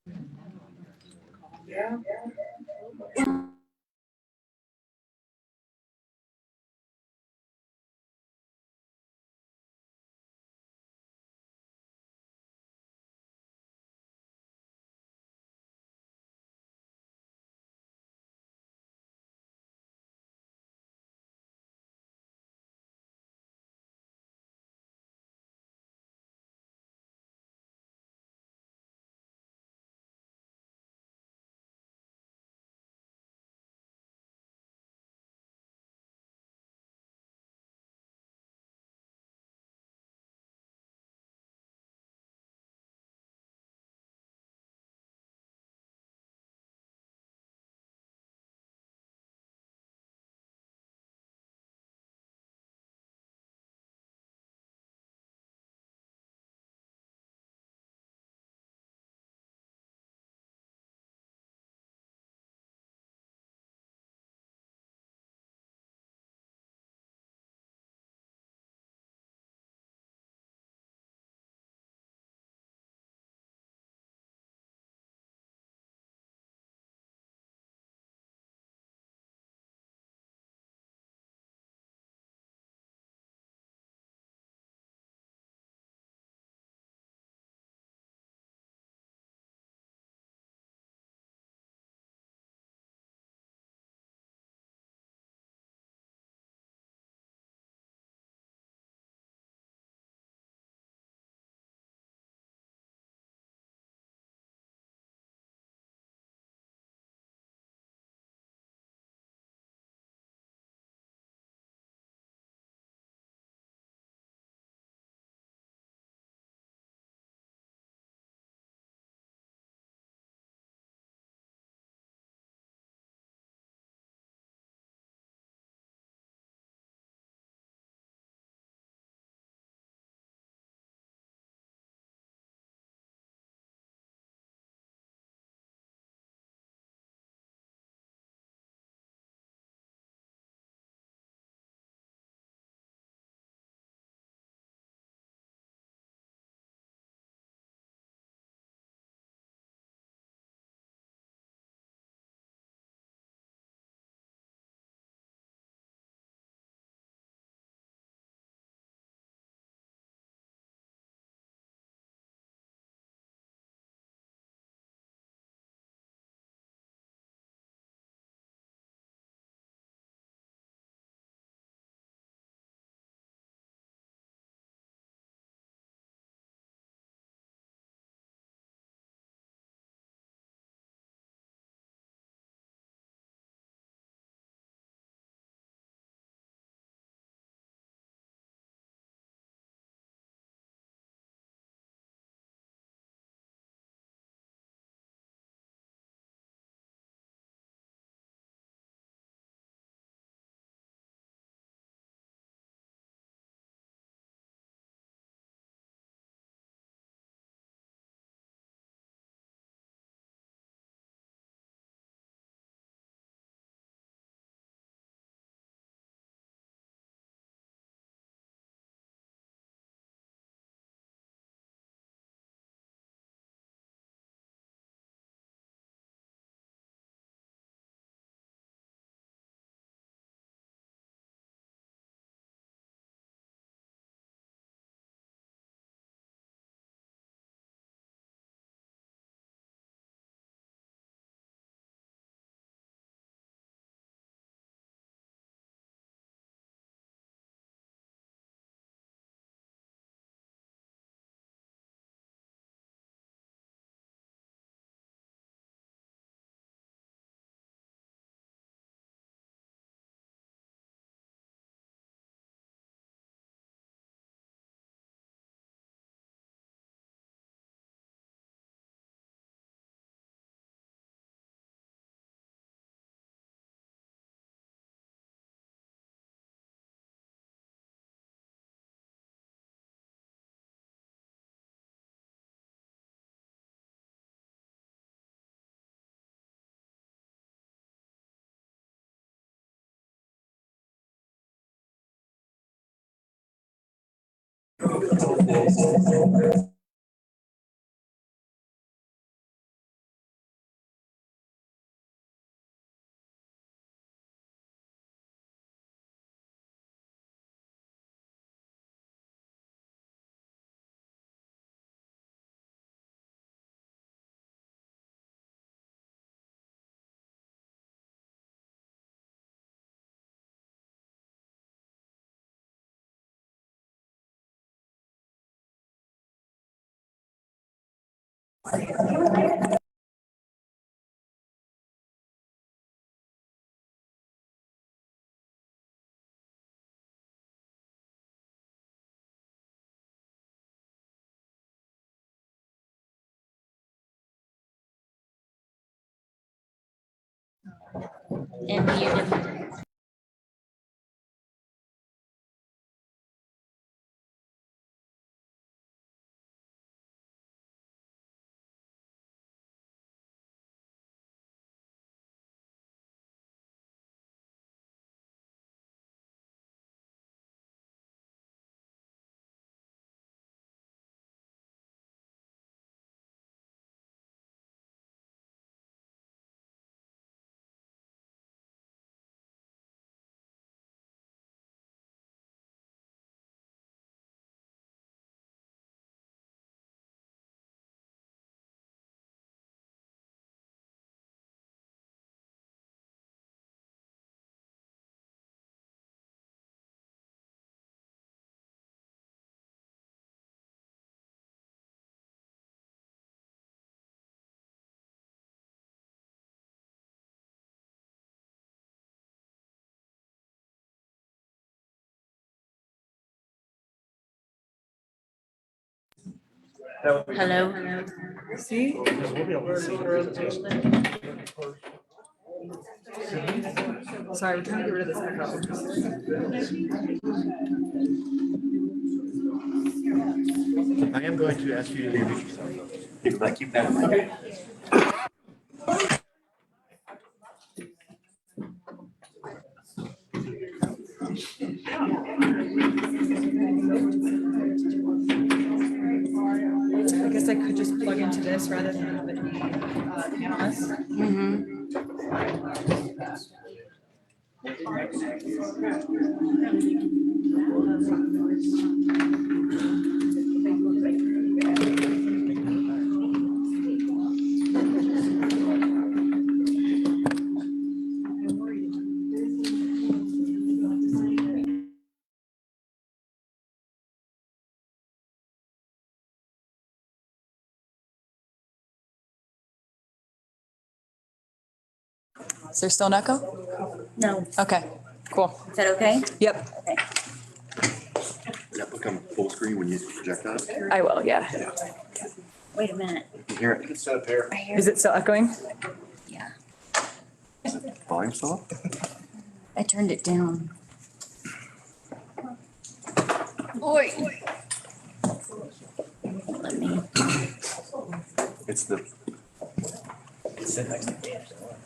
Yeah. And muted. Hello, hello. See? Sorry, we're trying to get rid of this echo. I am going to ask you to introduce yourself. Like keep that in mind. I guess I could just plug into this rather than have it be panelists. Is there still an echo? No, Okay, cool. is that okay? Yep, Okay. Does that become full screen when you project on it? I will, yeah. Wait a minute. You can hear it. You can set up here. I hear. Is it still echoing? Yeah, Volume still up? I turned it down. Oi. Let me. It's the.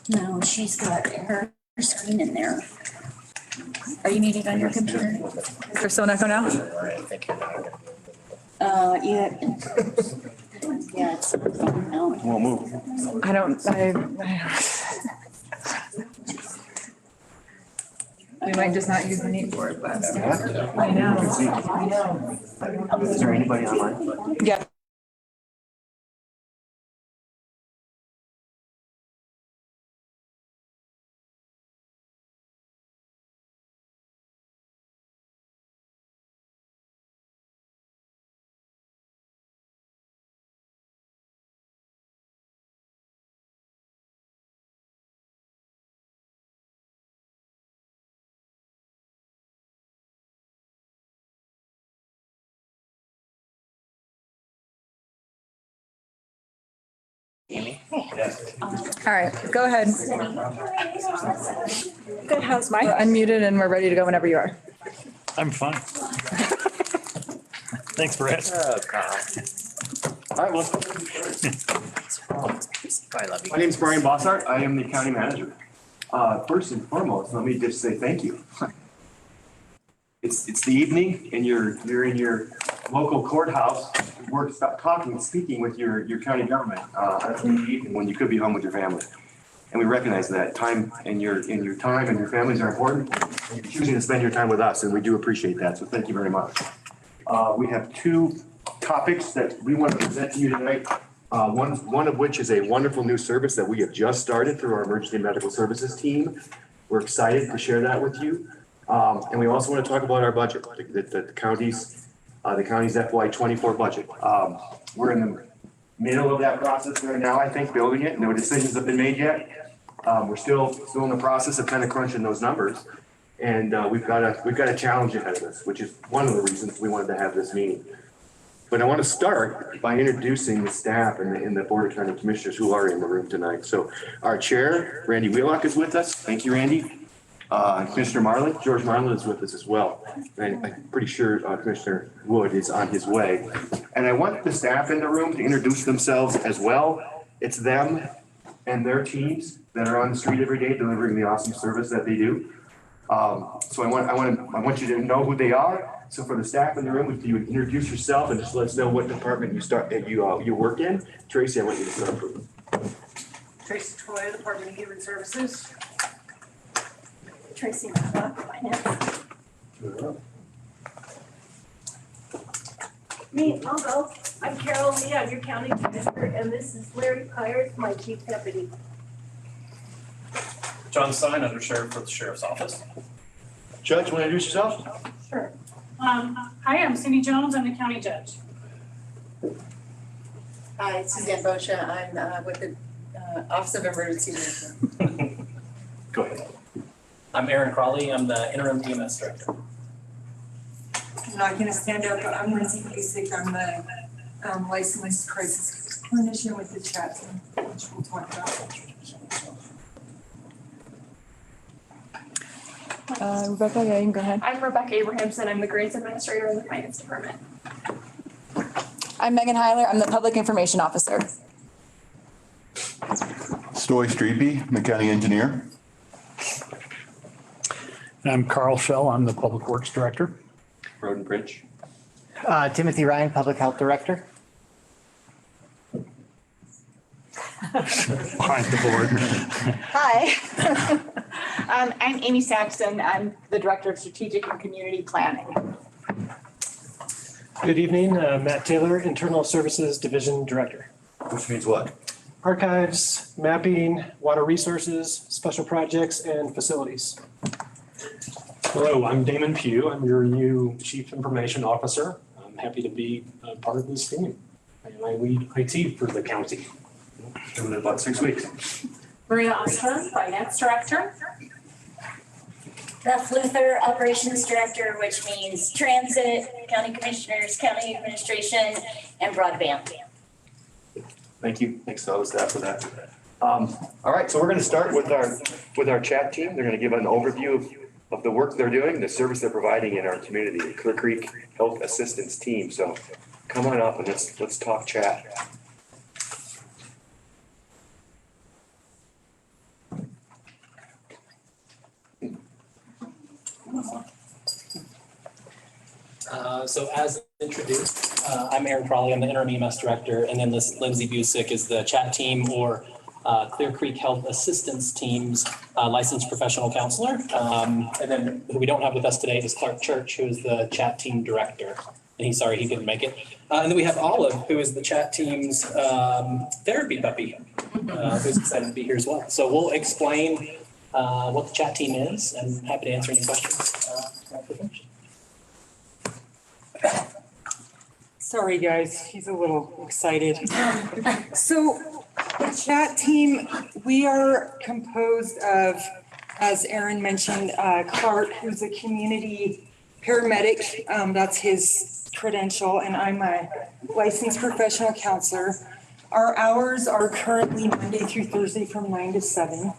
No, she's got her screen in there. Are you muted on your computer? Is there still an echo now? Yeah. Yeah, it's, no. Won't move. I don't. We might just not use the need for it, but. I know. Is there anybody online? Yeah. All right, go ahead. Good, how's We're Mike? unmuted and we're ready to go whenever you are. I'm fine. Thanks for asking. All right, well. My name's Brian Bossart. I am the county manager. First and foremost, let me just say thank you. It's the evening and you're in your local courthouse. We're speaking with your county government in the evening when you could be home with your family. And we recognize that time and your time and your families are important. And you're choosing to spend your time with us, and we do appreciate that. So thank you very much. We have two topics that we want to present to you tonight. One of which is a wonderful new service that we have just started through our emergency medical services team. We're excited to share that with you. And we also want to talk about our budget, the county's FY24 budget. We're in the middle of that process right now, I think, building it. No decisions have been made yet. We're still in the process of kind of crunching those numbers. And we've got a challenge ahead of us, which is one of the reasons we wanted to have this meeting. But I want to start by introducing the staff and the Board of County Commissioners who are in the room tonight. So our chair, Randy Wheelock, is with us. Thank you, Randy. Commissioner Marlin, George Marlin is with us as well. And I'm pretty sure Commissioner Wood is on his way. And I want the staff in the room to introduce themselves as well. It's them and their teams that are on the street every day delivering the awesome service that they do. So I want you to know who they are. So for the staff in the room, if you would introduce yourself and just let us know what department you work in. Tracy, I want you to start. Tracy Toya, Department of Human Services. Tracy, finance. Me, I'll go. I'm Carol Lee, I'm your county commissioner, and this is Larry Pyers, my chief deputy. John Stein, under sheriff for the sheriff's office. Judge, want to introduce yourself? Sure. Hi, I'm Cindy Jones. I'm the county judge. Hi, Suzanne Boscia. I'm with the Office of Emergency Management. Go ahead. I'm Aaron Crawley. I'm the interim EMS director. I'm not going to stand up, but I'm Lindsay Busick. I'm the licensed crisis clinician with the CCHAT team, which we'll talk about. Rebecca, yeah, you can go ahead. I'm Rebecca Abrahamson. I'm the grants administrator in the finance department. I'm Megan Heiler. I'm the public information officer. Stoy Streepy, I'm the county engineer. And I'm Carl Shell. I'm the public works director. Road and Bridge. Timothy Ryan, Public Health Director. Behind the board. Hi. I'm Amy Saxton. I'm the director of strategic and community planning. Good evening, Matt Taylor, Internal Services Division Director. Which means what? Archives, mapping, water resources, special projects, and facilities. Hello, I'm Damon Pugh. I'm your new Chief Information Officer. I'm happy to be a part of this team. And I lead IT for the county. Doing it about 6 weeks. Maria Ostrom, finance director. Beth Luther, operations director, which means transit, county commissioners, county administration, and broadband. Thank you. Thanks to all the staff for that. All right, so we're going to start with our chat team. They're going to give an overview of the work they're doing, the service they're providing in our community, the Clear Creek Health Assistance Team. So come on up and let's talk chat. So as introduced, I'm Aaron Crawley. I'm the interim EMS director, and then this Lindsay Busick is the chat team or Clear Creek Health Assistance Team's licensed professional counselor. And then who we don't have with us today is Clark Church, who is the chat team director. And he's sorry he couldn't make it. And then we have Olive, who is the chat team's therapy puppy, who's excited to be here as well. So we'll explain what the chat team is, and happy to answer any questions after we finish. Sorry, guys, he's a little excited. So the chat team, we are composed of, as Aaron mentioned, Clark, who's a community paramedic. That's his credential, and I'm a licensed professional counselor. Our hours are currently Monday through Thursday from 9 to 7.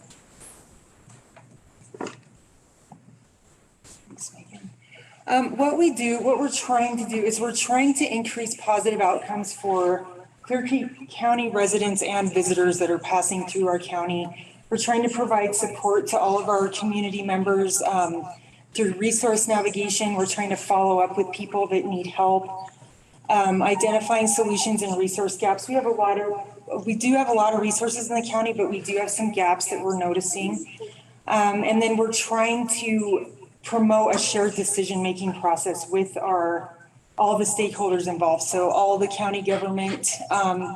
What we're trying to do is we're trying to increase positive outcomes for Clear Creek County residents and visitors that are passing through our county. We're trying to provide support to all of our community members through resource navigation. We're trying to follow up with people that need help, identifying solutions and resource gaps. We do have a lot of resources in the county, but we do have some gaps that we're noticing. And then we're trying to promote a shared decision-making process with all the stakeholders involved. So all the county government,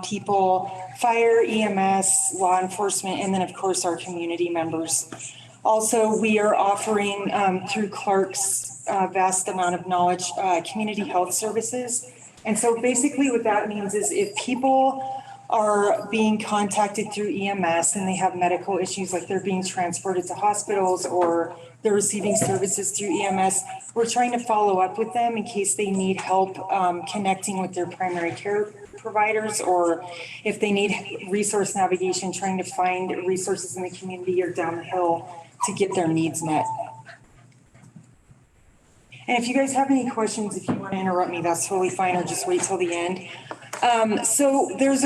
people, fire, EMS, law enforcement, and then of course our community members. Also, we are offering through Clark's vast amount of knowledge, community health services. And so basically what that means is if people are being contacted through EMS and they have medical issues, like they're being transported to hospitals or they're receiving services through EMS. We're trying to follow up with them in case they need help connecting with their primary care providers, or if they need resource navigation, trying to find resources in the community or down the hill to get their needs met. And if you guys have any questions, if you want to interrupt me, that's totally fine, or just wait till the end. So there's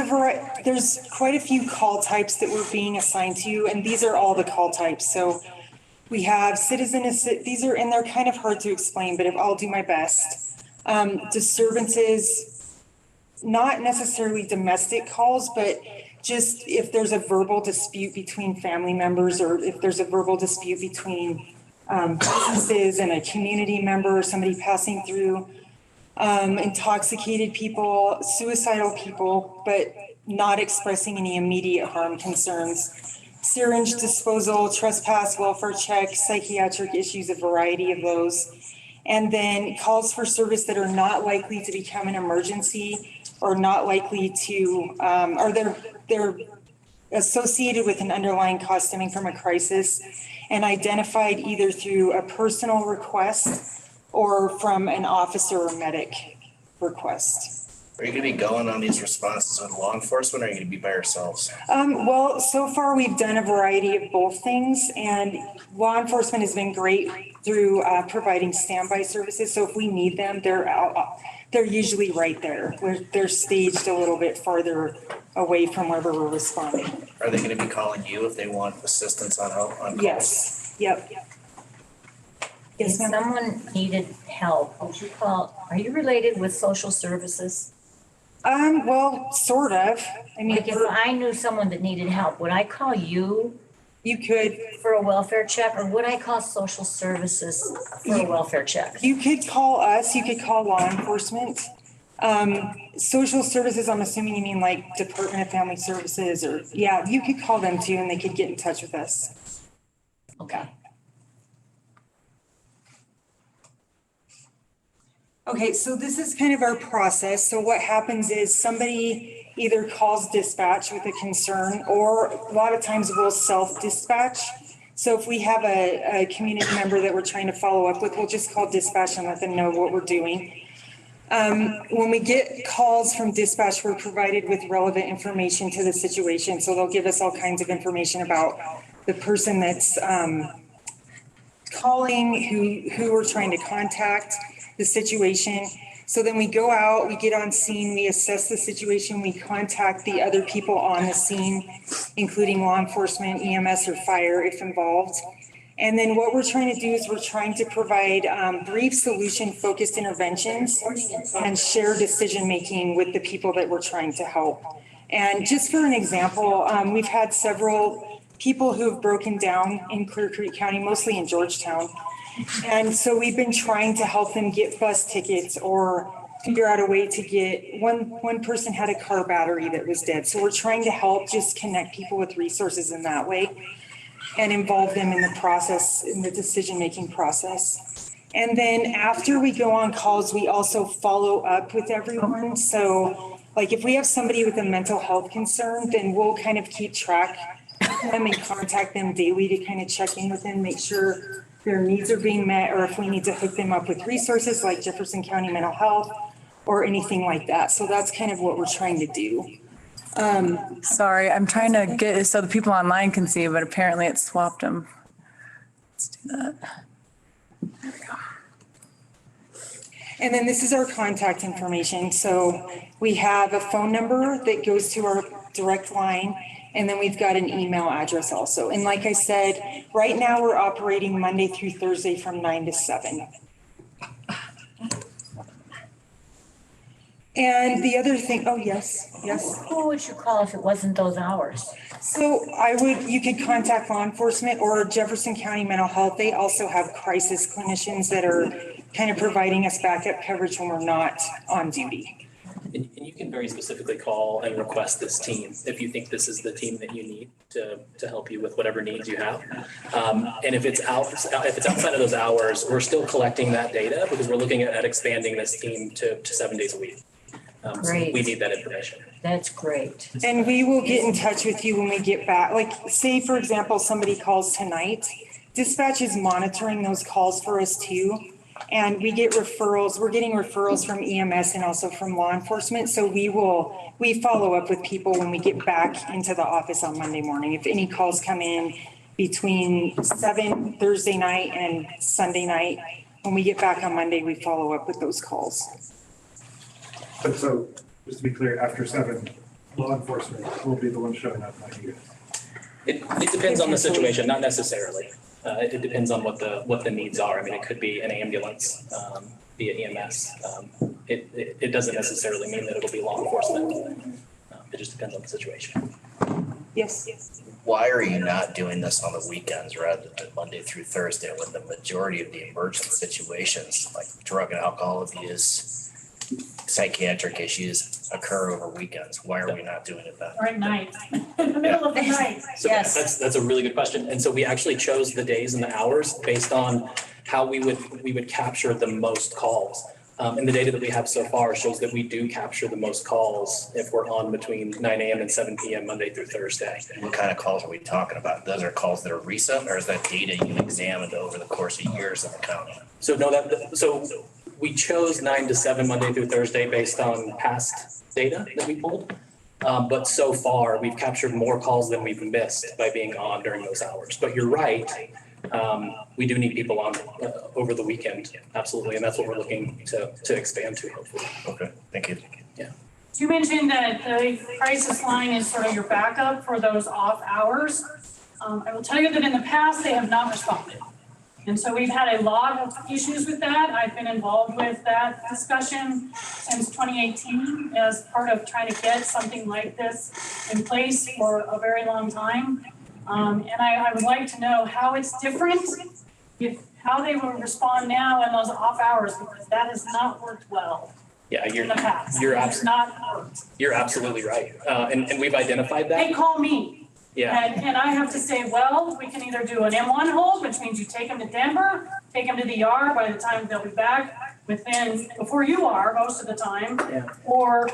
quite a few call types that we're being assigned to, and these are all the call types. So we have these are, and they're kind of hard to explain, but I'll do my best. Disturbances, not necessarily domestic calls, but just if there's a verbal dispute between family members, or if there's a verbal dispute between businesses and a community member, or somebody passing through, intoxicated people, suicidal people, but not expressing any immediate harm concerns, syringe disposal, trespass, welfare check, psychiatric issues, a variety of those. And then calls for service that are not likely to become an emergency, or not likely to, or they're associated with an underlying cause stemming from a crisis and identified either through a personal request or from an officer or medic request. Are you gonna be going on these responses with law enforcement, or are you gonna be by yourselves? Well, so far we've done a variety of both things, and law enforcement has been great through providing standby services. So if we need them, they're usually right there. They're staged a little bit farther away from wherever we're responding. Are they gonna be calling you if they want assistance on help on calls? Yes, yep. If someone needed help, would you call, are you related with social services? Well, sort of. I mean, like if I knew someone that needed help, would I call you? You could. For a welfare check, or would I call social services for a welfare check? You could call us, you could call law enforcement. Social services, I'm assuming you mean like Department of Family Services, or, yeah, you could call them too and they could get in touch with us. Okay. Okay, so this is kind of our process. So what happens is somebody either calls dispatch with a concern, or a lot of times we'll self-dispatch. So if we have a community member that we're trying to follow up with, we'll just call dispatch and let them know what we're doing. When we get calls from dispatch, we're provided with relevant information to the situation. So they'll give us all kinds of information about the person that's calling, who we're trying to contact, the situation. So then we go out, we get on scene, we assess the situation, we contact the other people on the scene, including law enforcement, EMS, or fire if involved. And then what we're trying to do is we're trying to provide brief solution-focused interventions and share decision-making with the people that we're trying to help. And just for an example, we've had several people who have broken down in Clear Creek County, mostly in Georgetown. And so we've been trying to help them get bus tickets or figure out a way to get, one person had a car battery that was dead. So we're trying to help just connect people with resources in that way and involve them in the process, in the decision-making process. And then after we go on calls, we also follow up with everyone. So like if we have somebody with a mental health concern, then we'll kind of keep track of them and contact them daily to kind of check in with them, make sure their needs are being met, or if we need to hook them up with resources like Jefferson County Mental Health or anything like that. So that's kind of what we're trying to do. Sorry, I'm trying to get it so the people online can see, but apparently it swapped them. Let's do that. There we go. And then this is our contact information. So we have a phone number that goes to our direct line, and then we've got an email address also. And like I said, right now we're operating Monday through Thursday from 9 to 7. And the other thing, oh, yes. Who would you call if it wasn't those hours? So you could contact law enforcement or Jefferson County Mental Health. They also have crisis clinicians that are kind of providing us backup coverage when we're not on duty. And you can very specifically call and request this team if you think this is the team that you need to help you with whatever needs you have. And if it's outside of those hours, we're still collecting that data because we're looking at expanding this team to 7 days a week. So we need that information. That's great. And we will get in touch with you when we get back. Like, say, for example, somebody calls tonight, dispatch is monitoring those calls for us too. And we get referrals, we're getting referrals from EMS and also from law enforcement. So we follow up with people when we get back into the office on Monday morning. If any calls come in between 7 Thursday night and Sunday night, when we get back on Monday, we follow up with those calls. But so, just to be clear, after 7, law enforcement will be the one showing up, not you guys. It depends on the situation, not necessarily. It depends on what the needs are. I mean, it could be an ambulance via EMS. It doesn't necessarily mean that it'll be law enforcement. It just depends on the situation. Yes. Why are you not doing this on the weekends rather than Monday through Thursday when the majority of the emergent situations like drug and alcohol abuse, psychiatric issues occur over weekends? Why are we not doing it then? Or at night, in the middle of the night. So that's a really good question. And so we actually chose the days and the hours based on how we would capture the most calls. And the data that we have so far shows that we do capture the most calls if we're on between 9 a.m. and 7 p.m. Monday through Thursday. What kind of calls are we talking about? Those are calls that are recent, or is that data you examined over the course of years in the county? So no, we chose 9 to 7 Monday through Thursday based on past data that we pulled. But so far, we've captured more calls than we've missed by being on during those hours. But you're right. We do need people on over the weekend. Absolutely. And that's what we're looking to expand to, hopefully. Okay, thank you. Yeah. You mentioned that the crisis line is sort of your backup for those off hours. I will tell you that in the past, they have not responded. And so we've had a lot of issues with that. I've been involved with that discussion since 2018 as part of trying to get something like this in place for a very long time. And I would like to know how it's different, how they will respond now in those off hours, because that has not worked well. Yeah, in the past. You're absolutely right. And we've identified that. They call me. Yeah. And I have to say, well, we can either do an M1 hold, which means you take them to Denver, take them to the ER by the time they'll be back before you are most of the time. Yeah. Or,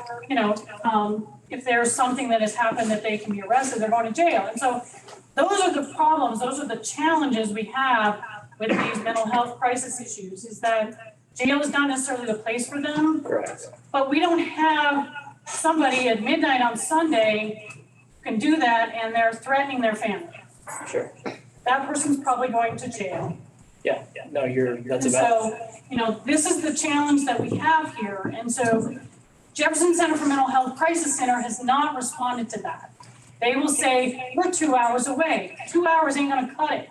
if there's something that has happened that they can be arrested, they're going to jail. And so those are the problems, those are the challenges we have with these mental health crisis issues, is that jail is not necessarily the place for them. Correct. But we don't have somebody at midnight on Sunday can do that and they're threatening their family. Sure. That person's probably going to jail. Yeah. No, that's And about. so, this is the challenge that we have here. And so Jefferson Center for Mental Health Crisis Center has not responded to that. They will say, we're 2 hours away. 2 hours ain't gonna cut it,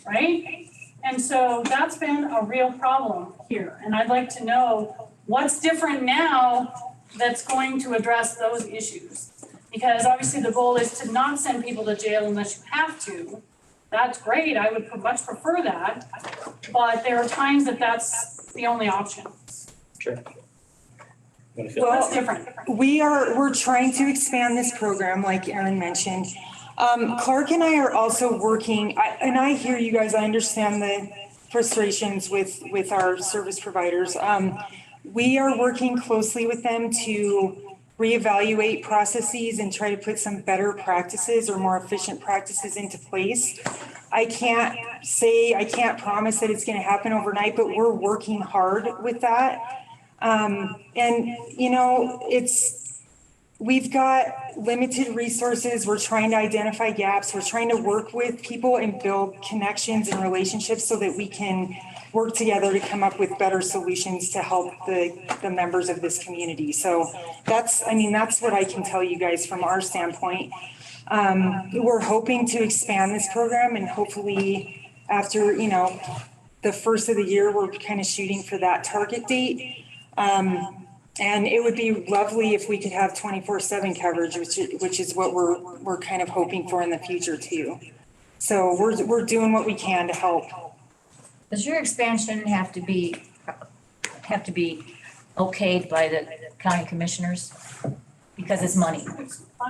right? And so that's been a real problem here. And I'd like to know what's different now that's going to address those issues. Because obviously the goal is to not send people to jail unless you have to. That's great, I would much prefer that. But there are times that that's the only option. Sure. What's different? We're trying to expand this program, like Aaron mentioned. Clark and I are also working, and I hear you guys, I understand the frustrations with our service providers. We are working closely with them to reevaluate processes and try to put some better practices or more efficient practices into place. I can't promise that it's going to happen overnight, but we're working hard with that. We've got limited resources. We're trying to identify gaps. We're trying to work with people and build connections and relationships so that we can work together to come up with better solutions to help the members of this community. So that's what I can tell you guys from our standpoint. We're hoping to expand this program, and hopefully after, the first of the year, we're kind of shooting for that target date. And it would be lovely if we could have 24/7 coverage, which is what we're kind of hoping for in the future too. So we're doing what we can to help. Does your expansion have to be okayed by the county commissioners? Because it's money.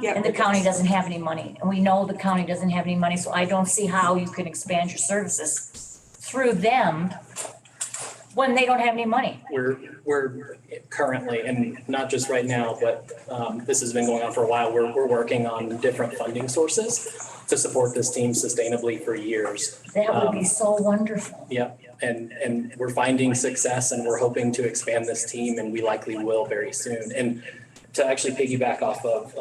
Yeah. And the county doesn't have any money. And we know the county doesn't have any money, so I don't see how you can expand your services through them when they don't have any money. We're currently, and not just right now, but this has been going on for a while, we're working on different funding sources to support this team sustainably for years. That would be so wonderful. Yep, and we're finding success and we're hoping to expand this team and we likely will very soon. And to actually piggyback off of,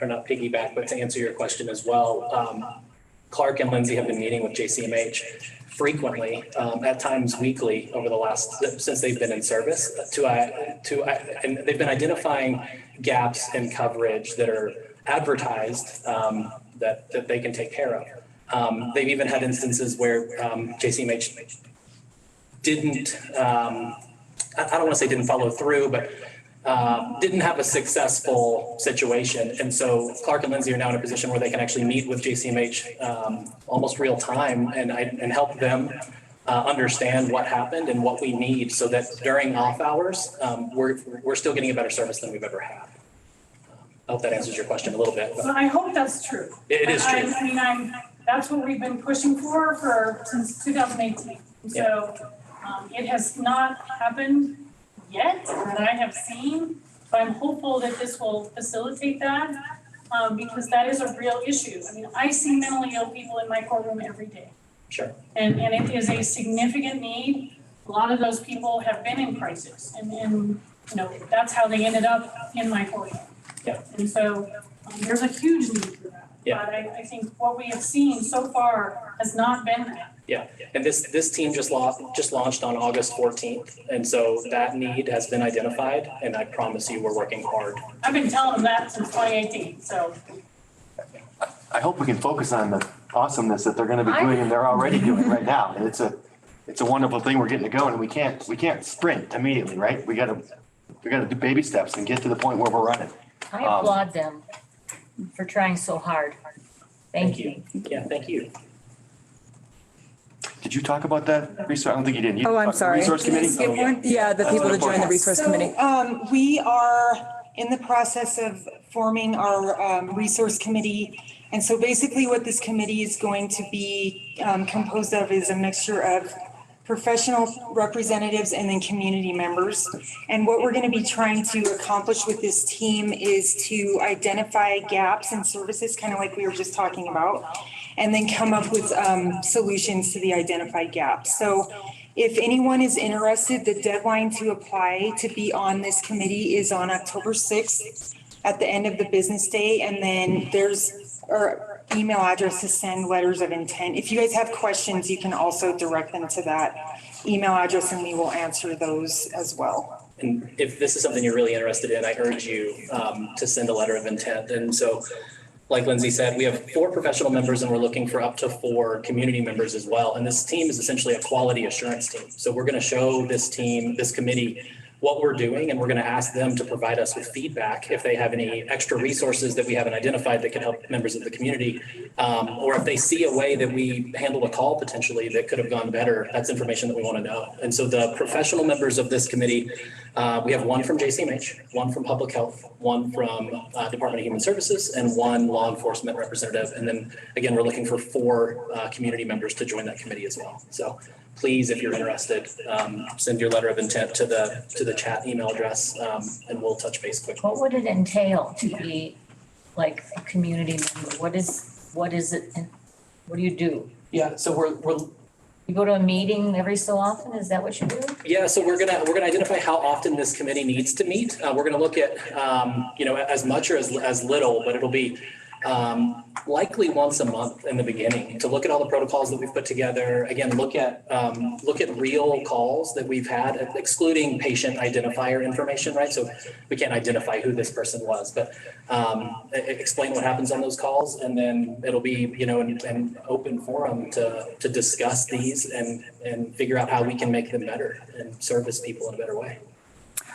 or not piggyback, but to answer your question as well, Clark and Lindsay have been meeting with JCMH frequently, at times weekly over the since they've been in service and they've been identifying gaps in coverage that are advertised, that they can take care of. They've even had instances where JCMH didn't, I don't want to say didn't follow through, but didn't have a successful situation. And so Clark and Lindsay are now in a position where they can actually meet with JCMH almost real time and help them understand what happened and what we need so that during off hours, we're still getting a better service than we've ever had. I hope that answers your question a little bit. So I hope that's true. It is true. I mean, that's what we've been pushing for since 2018. So it has not happened yet that I have seen, but I'm hopeful that this will facilitate that because that is a real issue. I mean, I see mentally ill people in my courtroom every day. Sure. And it is a significant need. A lot of those people have been in crisis and you know, that's how they ended up in my courtroom. Yeah. And so there's a huge need for that. Yeah. But I think what we have seen so far has not been that. Yeah, and this team just launched on August 14th, and so that need has been identified, and I promise you, we're working hard. I've been telling them that since 2018, so. I hope we can focus on the awesomeness that they're gonna be doing and they're already doing right now. And it's a wonderful thing we're getting to go, and we can't sprint immediately, right? We gotta do baby steps and get to the point where we're running. I applaud them for trying so hard. Thank you. Yeah, thank you. Did you talk about that resource? I don't think you did. Oh, I'm sorry. Resource committee? Skip one? Yeah, the people that join the resource committee. We are in the process of forming our resource committee. And so basically what this committee is going to be composed of is a mixture of professional representatives and then community members. And what we're going to be trying to accomplish with this team is to identify gaps in services, kind of like we were just talking about, and then come up with solutions to the identified gaps. So if anyone is interested, the deadline to apply to be on this committee is on October 6th at the end of the business day. And then there's our email address to send letters of intent. If you guys have questions, you can also direct them to that email address and we will answer those as well. And if this is something you're really interested in, I urge you to send a letter of intent. And so, like Lindsay said, we have 4 professional members and we're looking for up to 4 community members as well. And this team is essentially a quality assurance team. So we're going to show this team, this committee, what we're doing, and we're going to ask them to provide us with feedback if they have any extra resources that we haven't identified that can help members of the community, or if they see a way that we handled a call potentially that could have gone better. That's information that we want to know. And so the professional members of this committee, we have 1 from JCMH, 1 from Public Health, 1 from Department of Human Services, and 1 law enforcement representative. And then again, we're looking for 4 community members to join that committee as well. So please, if you're interested, send your letter of intent to the chat email address, and we'll touch base quickly. What would it entail to be like a community member? What is it? And what do you do? Yeah, so we're You go to a meeting every so often? Is that what you do? Yeah, so we're gonna identify how often this committee needs to meet. We're gonna look at as much or as little, but it'll be likely once a month in the beginning to look at all the protocols that we've put together. Again, look at real calls that we've had, excluding patient identifier information, right? So we can't identify who this person was, but explain what happens on those calls, and then it'll be an open forum to discuss these and figure out how we can make them better and service people in a better way.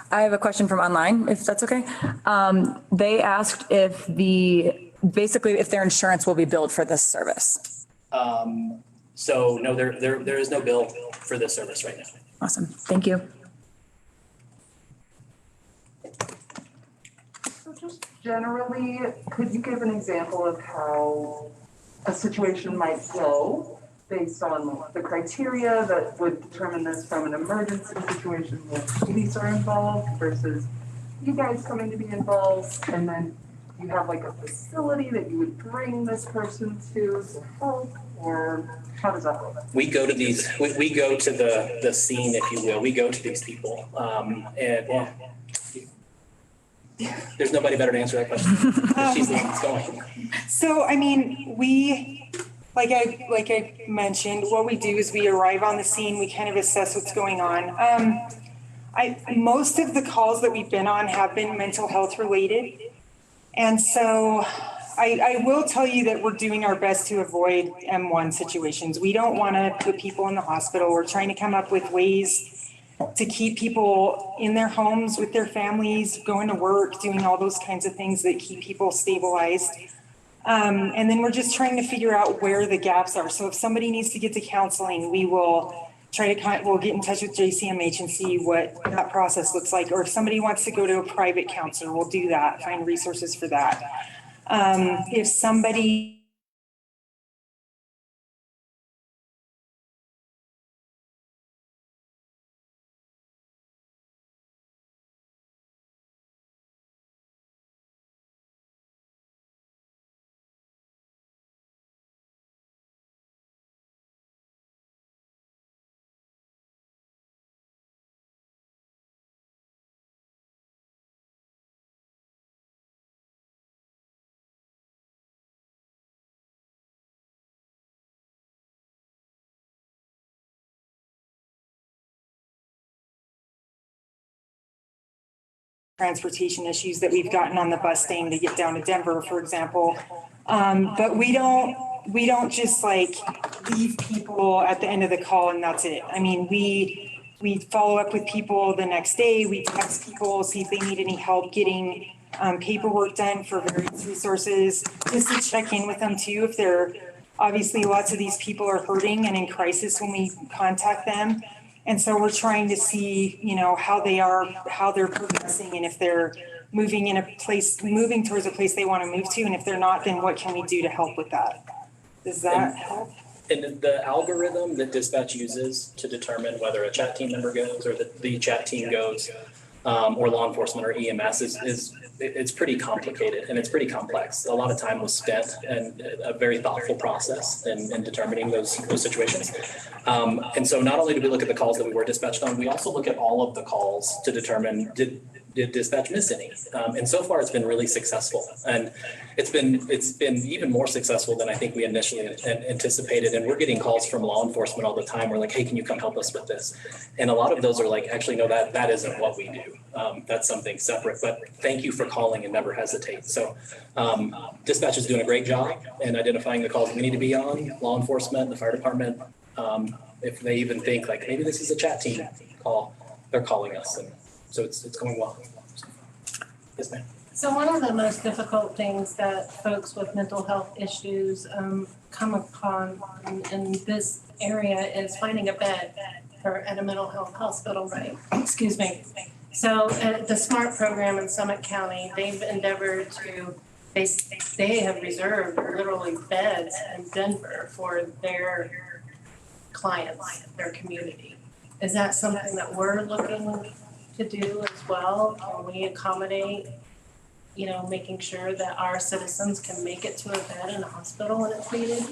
I have a question from online, if that's okay. They asked if their insurance will be billed for this service. So no, there is no bill for this service right now. Awesome, thank you. So just generally, could you give an example of how a situation might go based on the criteria that would determine this from an emergency situation where police are involved versus you guys coming to be involved, and then you have like a facility that you would bring this person to help, or how does that work? We go to these, we go to the scene, if you will. We go to these people. And well, there's nobody better to answer that question. She's the one that's going. So, I mean, like I mentioned, what we do is we arrive on the scene, we kind of assess what's going on. Most of the calls that we've been on have been mental health related. And so I will tell you that we're doing our best to avoid M1 situations. We don't want to put people in the hospital. We're trying to come up with ways to keep people in their homes with their families, going to work, doing all those kinds of things that keep people stabilized. And then we're just trying to figure out where the gaps are. So if somebody needs to get to counseling, we will we'll get in touch with JCMH and see what that process looks like. Or if somebody wants to go to a private counselor, we'll do that, find resources for that. If somebody transportation issues that we've gotten on the bus staying to get down to Denver, for example. But we don't just like leave people at the end of the call and that's it. I mean, we follow up with people the next day. We text people, see if they need any help getting paperwork done for various resources, just to check in with them too. If they're obviously lots of these people are hurting and in crisis when we contact them. And so we're trying to see, how they're progressing, and if they're moving towards a place they want to move to. And if they're not, then what can we do to help with that? Does that help? And the algorithm that dispatch uses to determine whether a chat team member goes or the chat team goes, or law enforcement or EMS it's pretty complicated and it's pretty complex. A lot of time was spent and a very thoughtful process in determining those situations. And so not only do we look at the calls that we were dispatched on, we also look at all of the calls to determine did dispatch miss any? And so far it's been really successful. And it's been even more successful than I think we initially anticipated. And we're getting calls from law enforcement all the time. We're like, hey, can you come help us with this? And a lot of those are like, actually, no, that isn't what we do. That's something separate, but thank you for calling and never hesitate. So dispatch is doing a great job in identifying the calls we need to be on, law enforcement, the fire department. If they even think like, maybe this is a chat team call, they're calling us. And so it's going well. Yes, ma'am. So one of the most difficult things that folks with mental health issues come upon in this area is finding a bed at a mental health hospital, right? Excuse me. So the SMART program in Summit County, they've endeavored to, they have reserved literally beds in Denver for their clients, their community. Is that something that we're looking to do as well? Can we accommodate, making sure that our citizens can make it to a bed in a hospital when it's needed?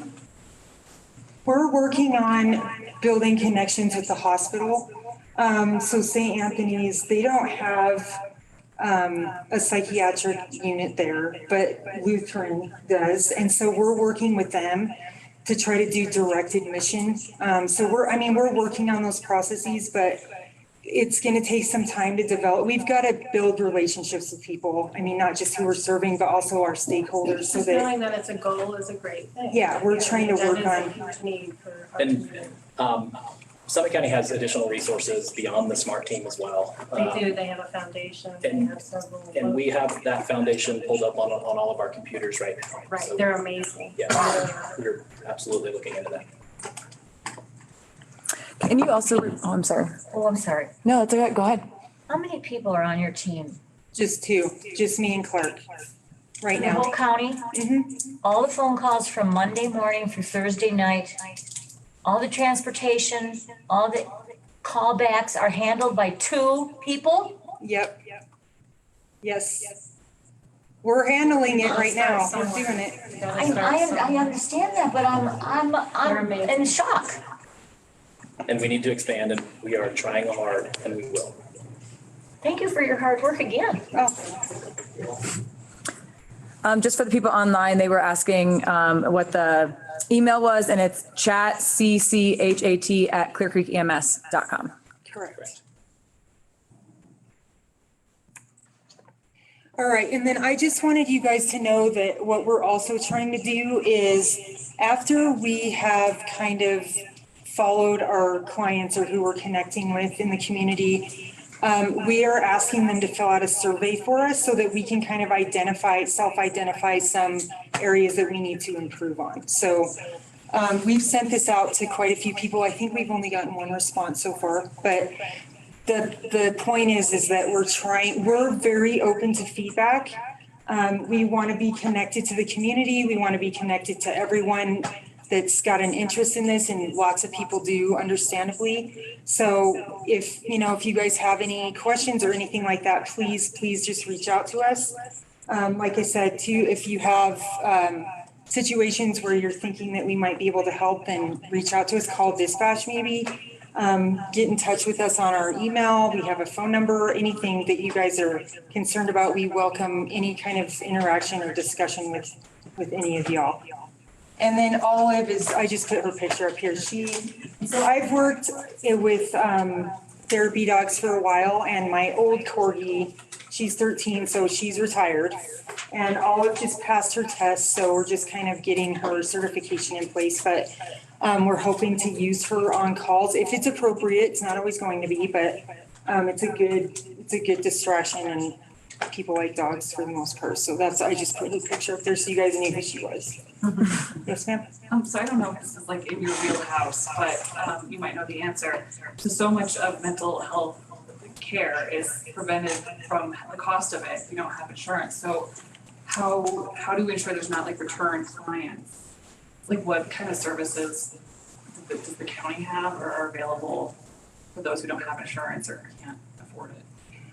We're working on building connections with the hospital. So St. Anthony's, they don't have a psychiatric unit there, but Lutheran does. And so we're working with them to try to do direct admission. So we're working on those processes, but it's going to take some time to develop. We've got to build relationships with people. I mean, not just who we're serving, but also our stakeholders. So that knowing that it's a goal is a great thing. Yeah, we're trying to work on. That is a huge need for our community. Summit County has additional resources beyond the SMART team as well. They do, they have a foundation, they have several. And we have that foundation pulled up on all of our computers right now. Right, So, they're amazing. yeah, we're absolutely looking into that. Can you also, I'm sorry. Oh, I'm sorry. No, it's okay. Go ahead. How many people are on your team? Just two, just me and Clark right The now. whole county? Mm-hmm. All the phone calls from Monday morning through Thursday night all the transportation, all the callbacks are handled by 2 people? Yep. Yes. We're handling it right now. We're doing it. I understand that, but I'm in shock. And we need to expand, and we are trying hard, and we will. Thank you for your hard work again. Just for the people online, they were asking what the email was, and it's chat, CCHAT @clearcreekems.com. Correct. All right, and then I just wanted you guys to know that what we're also trying to do is after we have kind of followed our clients or who we're connecting with in the community, we are asking them to fill out a survey for us so that we can kind of self-identify some areas that we need to improve on. So we've sent this out to quite a few people. I think we've only gotten 1 response so far, but the point is that we're very open to feedback. We want to be connected to the community. We want to be connected to everyone that's got an interest in this, and lots of people do, understandably. So if you guys have any questions or anything like that, please just reach out to us. Like I said, too, if you have situations where you're thinking that we might be able to help, then reach out to us, call dispatch maybe. Get in touch with us on our email. We have a phone number, anything that you guys are concerned about. We welcome any kind of interaction or discussion with any of y'all. And then Olive I just put her picture up here. So I've worked with therapy dogs for a while, and my old corgi, she's 13, so she's retired. And Olive just passed her test, so we're just kind of getting her certification in place. But we're hoping to use her on calls if it's appropriate. It's not always going to be, but it's a good distraction, and people like dogs for the most part. So I just put the picture up there so you guys knew who she was. Yes, ma'am. So I don't know if this is like in your wheelhouse, but you might know the answer. So much of mental health care is prevented from the cost of it if you don't have insurance. So how do we ensure there's not like return clients? Like what kind of services does the county have or are available for those who don't have insurance or can't afford it?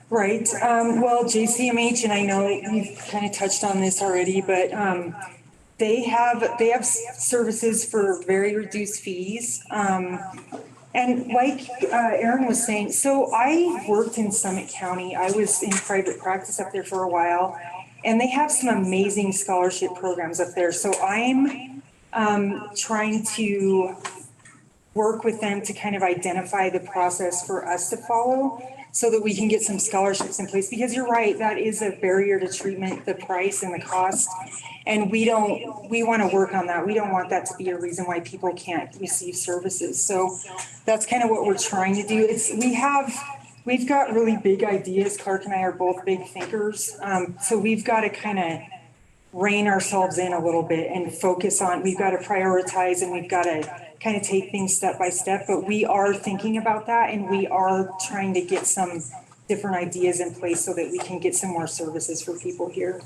Right. Well, JCMH, and I know you've kind of touched on this already, but they have services for very reduced fees. And like Aaron was saying, so I worked in Summit County. I was in private practice up there for a while, and they have some amazing scholarship programs up there. So I'm trying to work with them to kind of identify the process for us to follow so that we can get some scholarships in place, because you're right, that is a barrier to treatment, the price and the cost. And we want to work on that. We don't want that to be a reason why people can't receive services. So that's kind of what we're trying to do. We've got really big ideas. Clark and I are both big thinkers. So we've got to kind of rein ourselves in a little bit and focus on, we've got to prioritize, and we've got to kind of take things step by step, but we are thinking about that, and we are trying to get some different ideas in place so that we can get some more services for people here.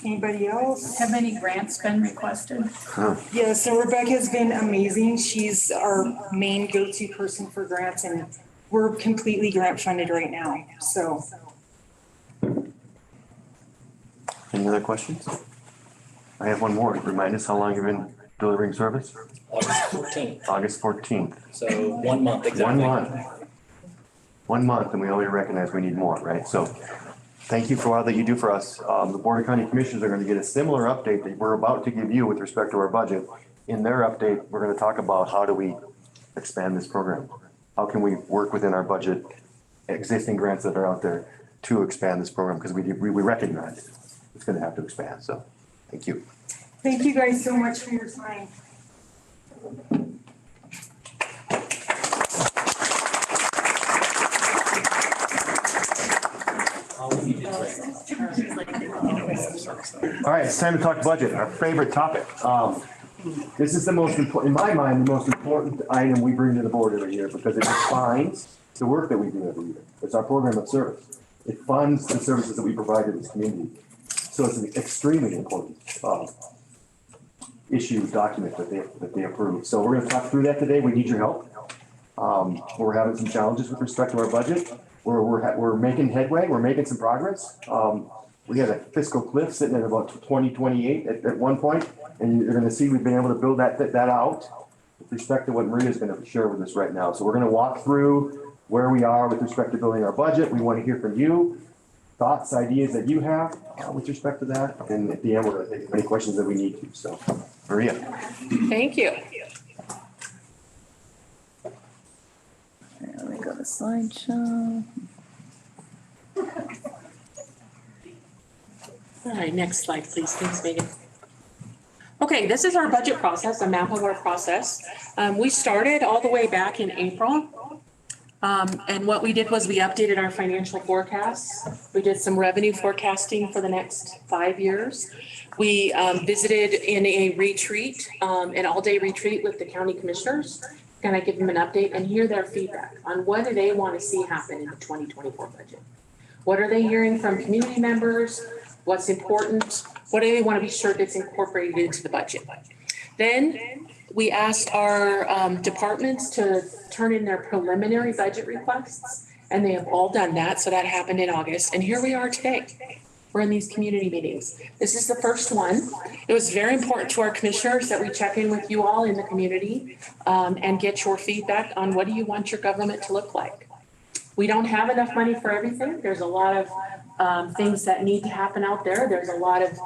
Anybody else? Have any grants been requested? Yeah, so Rebecca's been amazing. She's our main go-to person for grants, and we're completely grant funded right now, so. Any other questions? I have one more. Remind us how long you've been delivering service? August 14th. August 14th. So 1 month exactly. 1 month. 1 month, and we already recognize we need more, right? So thank you for all that you do for us. The Board of County Commissioners are going to get a similar update that we're about to give you with respect to our budget. In their update, we're going to talk about how do we expand this program? How can we work within our budget, existing grants that are out there to expand this program? Because we recognize it's going to have to expand. So thank you. Thank you guys so much for your time. All right, it's time to talk budget, our favorite topic. This is the most important, in my mind, the most important item we bring to the board every year because it defines the work that we do every year. It's our program of service. It funds the services that we provide to this community. So it's extremely important. issue document that they approved. So we're gonna talk through that today. We need your help. We're having some challenges with respect to our budget. We're making headway. We're making some progress. We had a fiscal cliff sitting at about 2028 at one point, and you're gonna see we've been able to build that out with respect to what Maria's gonna share with us right now. So we're gonna walk through where we are with respect to building our budget. We want to hear from you, thoughts, ideas that you have with respect to that. And at the end, we're gonna take any questions that we need to. So, Maria. Thank you. Let me go to slideshow. All right, next slide, please. Thanks, Megan. Okay, this is our budget process, a map of our process. We started all the way back in April. And what we did was we updated our financial forecasts. We did some revenue forecasting for the next 5 years. We visited in a retreat, an all-day retreat with the county commissioners. Kind of give them an update and hear their feedback on what do they want to see happen in the 2024 budget. What are they hearing from community members? What's important? What do they want to be sure gets incorporated into the budget? Then we asked our departments to turn in their preliminary budget requests, and they have all done that. So that happened in August. And here we are today. We're in these community meetings. This is the first one. It was very important to our commissioners that we check in with you all in the community and get your feedback on what do you want your government to look like. We don't have enough money for everything. There's a lot of things that need to happen out there. There's a lot of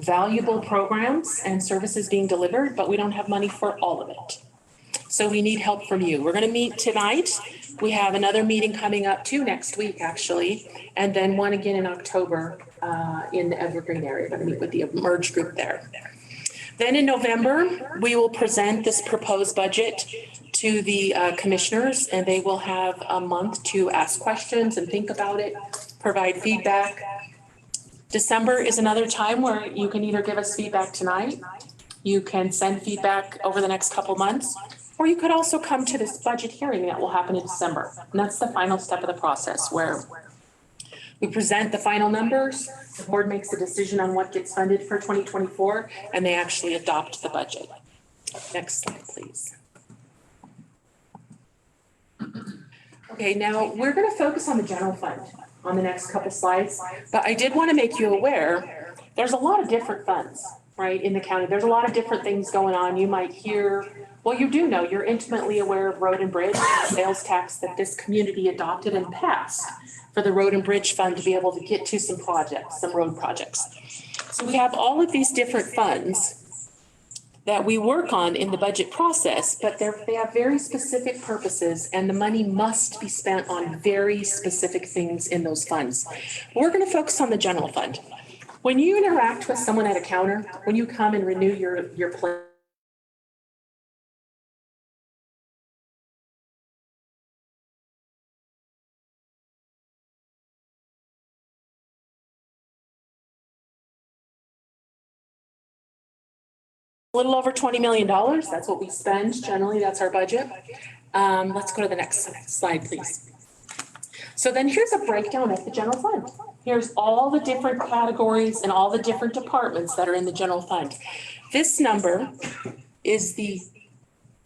valuable programs and services being delivered, but we don't have money for all of it. So we need help from you. We're going to meet tonight. We have another meeting coming up too next week, actually, and then one again in October in the Evergreen area. We're going to meet with the Emerge group there. Then in November, we will present this proposed budget to the commissioners, and they will have a month to ask questions and think about it, provide feedback. December is another time where you can either give us feedback tonight, you can send feedback over the next couple months, or you could also come to this budget hearing that will happen in December. And that's the final step of the process where we present the final numbers, the board makes a decision on what gets funded for 2024, and they actually adopt the budget. Next slide, please. Okay, now we're going to focus on the general fund on the next couple slides, but I did want to make you aware, there's a lot of different funds, right, in the county. There's a lot of different things going on. You might hear, well, you do know, you're intimately aware of road and bridge, the sales tax that this community adopted and passed for the road and bridge fund to be able to get to some projects, some road projects. So we have all of these different funds that we work on in the budget process, but they have very specific purposes and the money must be spent on very specific things in those funds. We're going to focus on the general fund. When you interact with someone at a counter, when you come and renew your plan, a little over $20 million. That's what we spend. Generally, that's our budget. Let's go to the next slide, please. So then here's a breakdown of the general fund. Here's all the different categories and all the different departments that are in the general fund. This number is the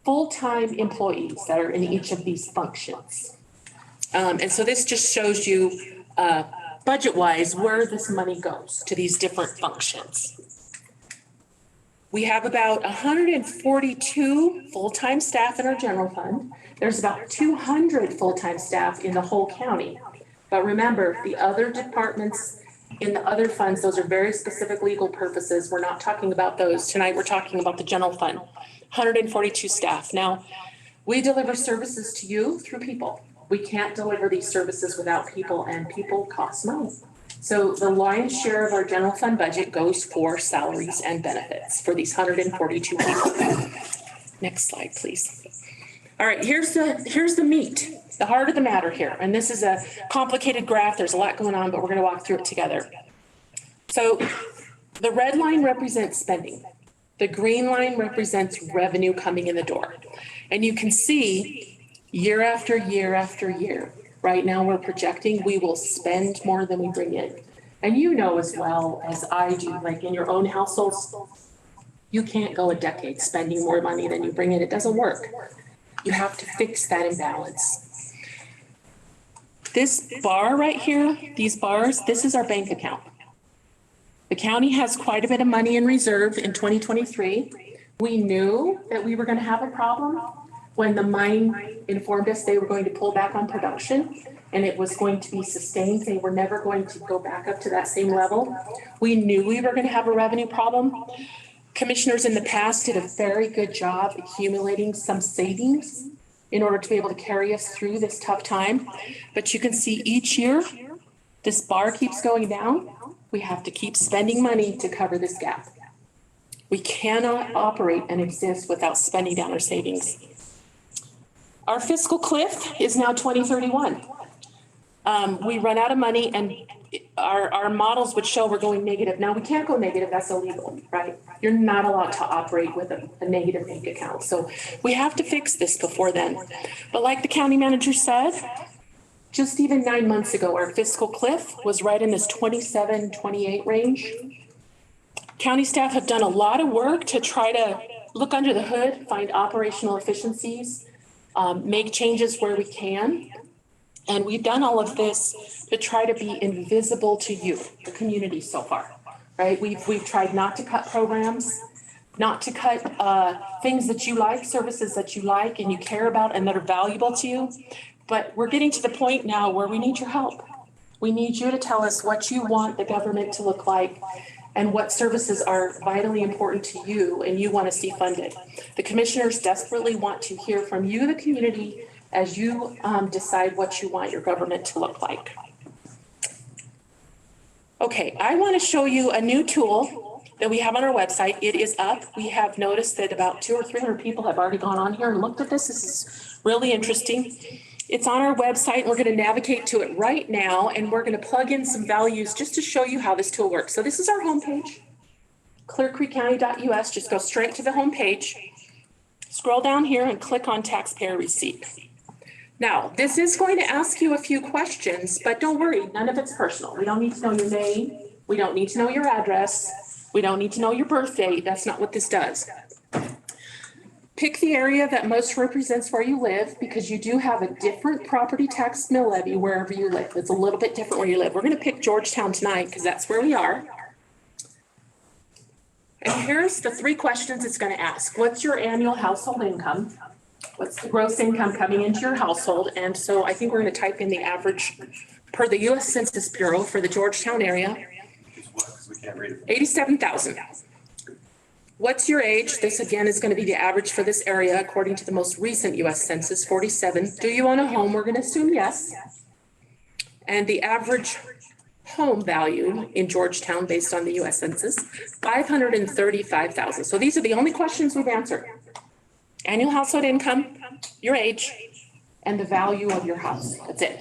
full-time employees that are in each of these functions. And so this just shows you budget-wise where this money goes to these different functions. We have about 142 full-time staff in our general fund. There's about 200 full-time staff in the whole county. But remember, the other departments in the other funds, those are very specific legal purposes. We're not talking about those. Tonight, we're talking about the general fund, 142 staff. Now, we deliver services to you through people. We can't deliver these services without people, and people cost money. So the lion's share of our general fund budget goes for salaries and benefits for these 142 people. Next slide, please. All right, here's the meat, the heart of the matter here. And this is a complicated graph. There's a lot going on, but we're going to walk through it together. So the red line represents spending. The green line represents revenue coming in the door. And you can see year after year after year, right now we're projecting we will spend more than we bring in. And you know as well as I do, like in your own households, You can't go a decade spending more money than you bring in. It doesn't work. You have to fix that imbalance. This bar right here, these bars, this is our bank account. The county has quite a bit of money in reserve in 2023. We knew that we were going to have a problem when the mine informed us they were going to pull back on production and it was going to be sustained. They were never going to go back up to that same level. We knew we were going to have a revenue problem. Commissioners in the past did a very good job accumulating some savings in order to be able to carry us through this tough time. But you can see each year, this bar keeps going down. We have to keep spending money to cover this gap. We cannot operate and exist without spending down our savings. Our fiscal cliff is now 2031. We run out of money and our models would show we're going negative. Now, we can't go negative, that's illegal, right? You're not allowed to operate with a negative bank account. So we have to fix this before then. But like the county manager said, just even 9 months ago, our fiscal cliff was right in this 27, 28 range. County staff have done a lot of work to try to look under the hood, find operational efficiencies, make changes where we can. And we've done all of this to try to be invisible to you, the community so far, right? We've tried not to cut programs, not to cut things that you like, services that you like and you care about and that are valuable to you. But we're getting to the point now where we need your help. We need you to tell us what you want the government to look like and what services are vitally important to you and you want to see funded. The commissioners desperately want to hear from you, the community, as you decide what you want your government to look like. Okay, I want to show you a new tool that we have on our website. It is up. We have noticed that about 200 or 300 people have already gone on here and looked at this. This is really interesting. It's on our website. We're going to navigate to it right now, and we're going to plug in some values just to show you how this tool works. So this is our homepage, clearcreekcounty.us. Just go straight to the homepage. Scroll down here and click on taxpayer receipt. Now, this is going to ask you a few questions, but don't worry, none of it's personal. We don't need to know your name. We don't need to know your address. We don't need to know your birth date. That's not what this does. Pick the area that most represents where you live, because you do have a different property tax mill levy wherever you live. It's a little bit different where you live. We're going to pick Georgetown tonight because that's where we are. And here's the 3 questions it's going to ask. What's your annual household income? What's the gross income coming into your household? And so I think we're going to type in the average per the U.S. Census Bureau for the Georgetown area. 87,000. What's your age? This again is going to be the average for this area according to the most recent U.S. Census, 47. Do you own a home? We're going to assume yes. And the average home value in Georgetown based on the U.S. Census, 535,000. So these are the only questions we've answered. Annual household income, your age, and the value of your house. That's it.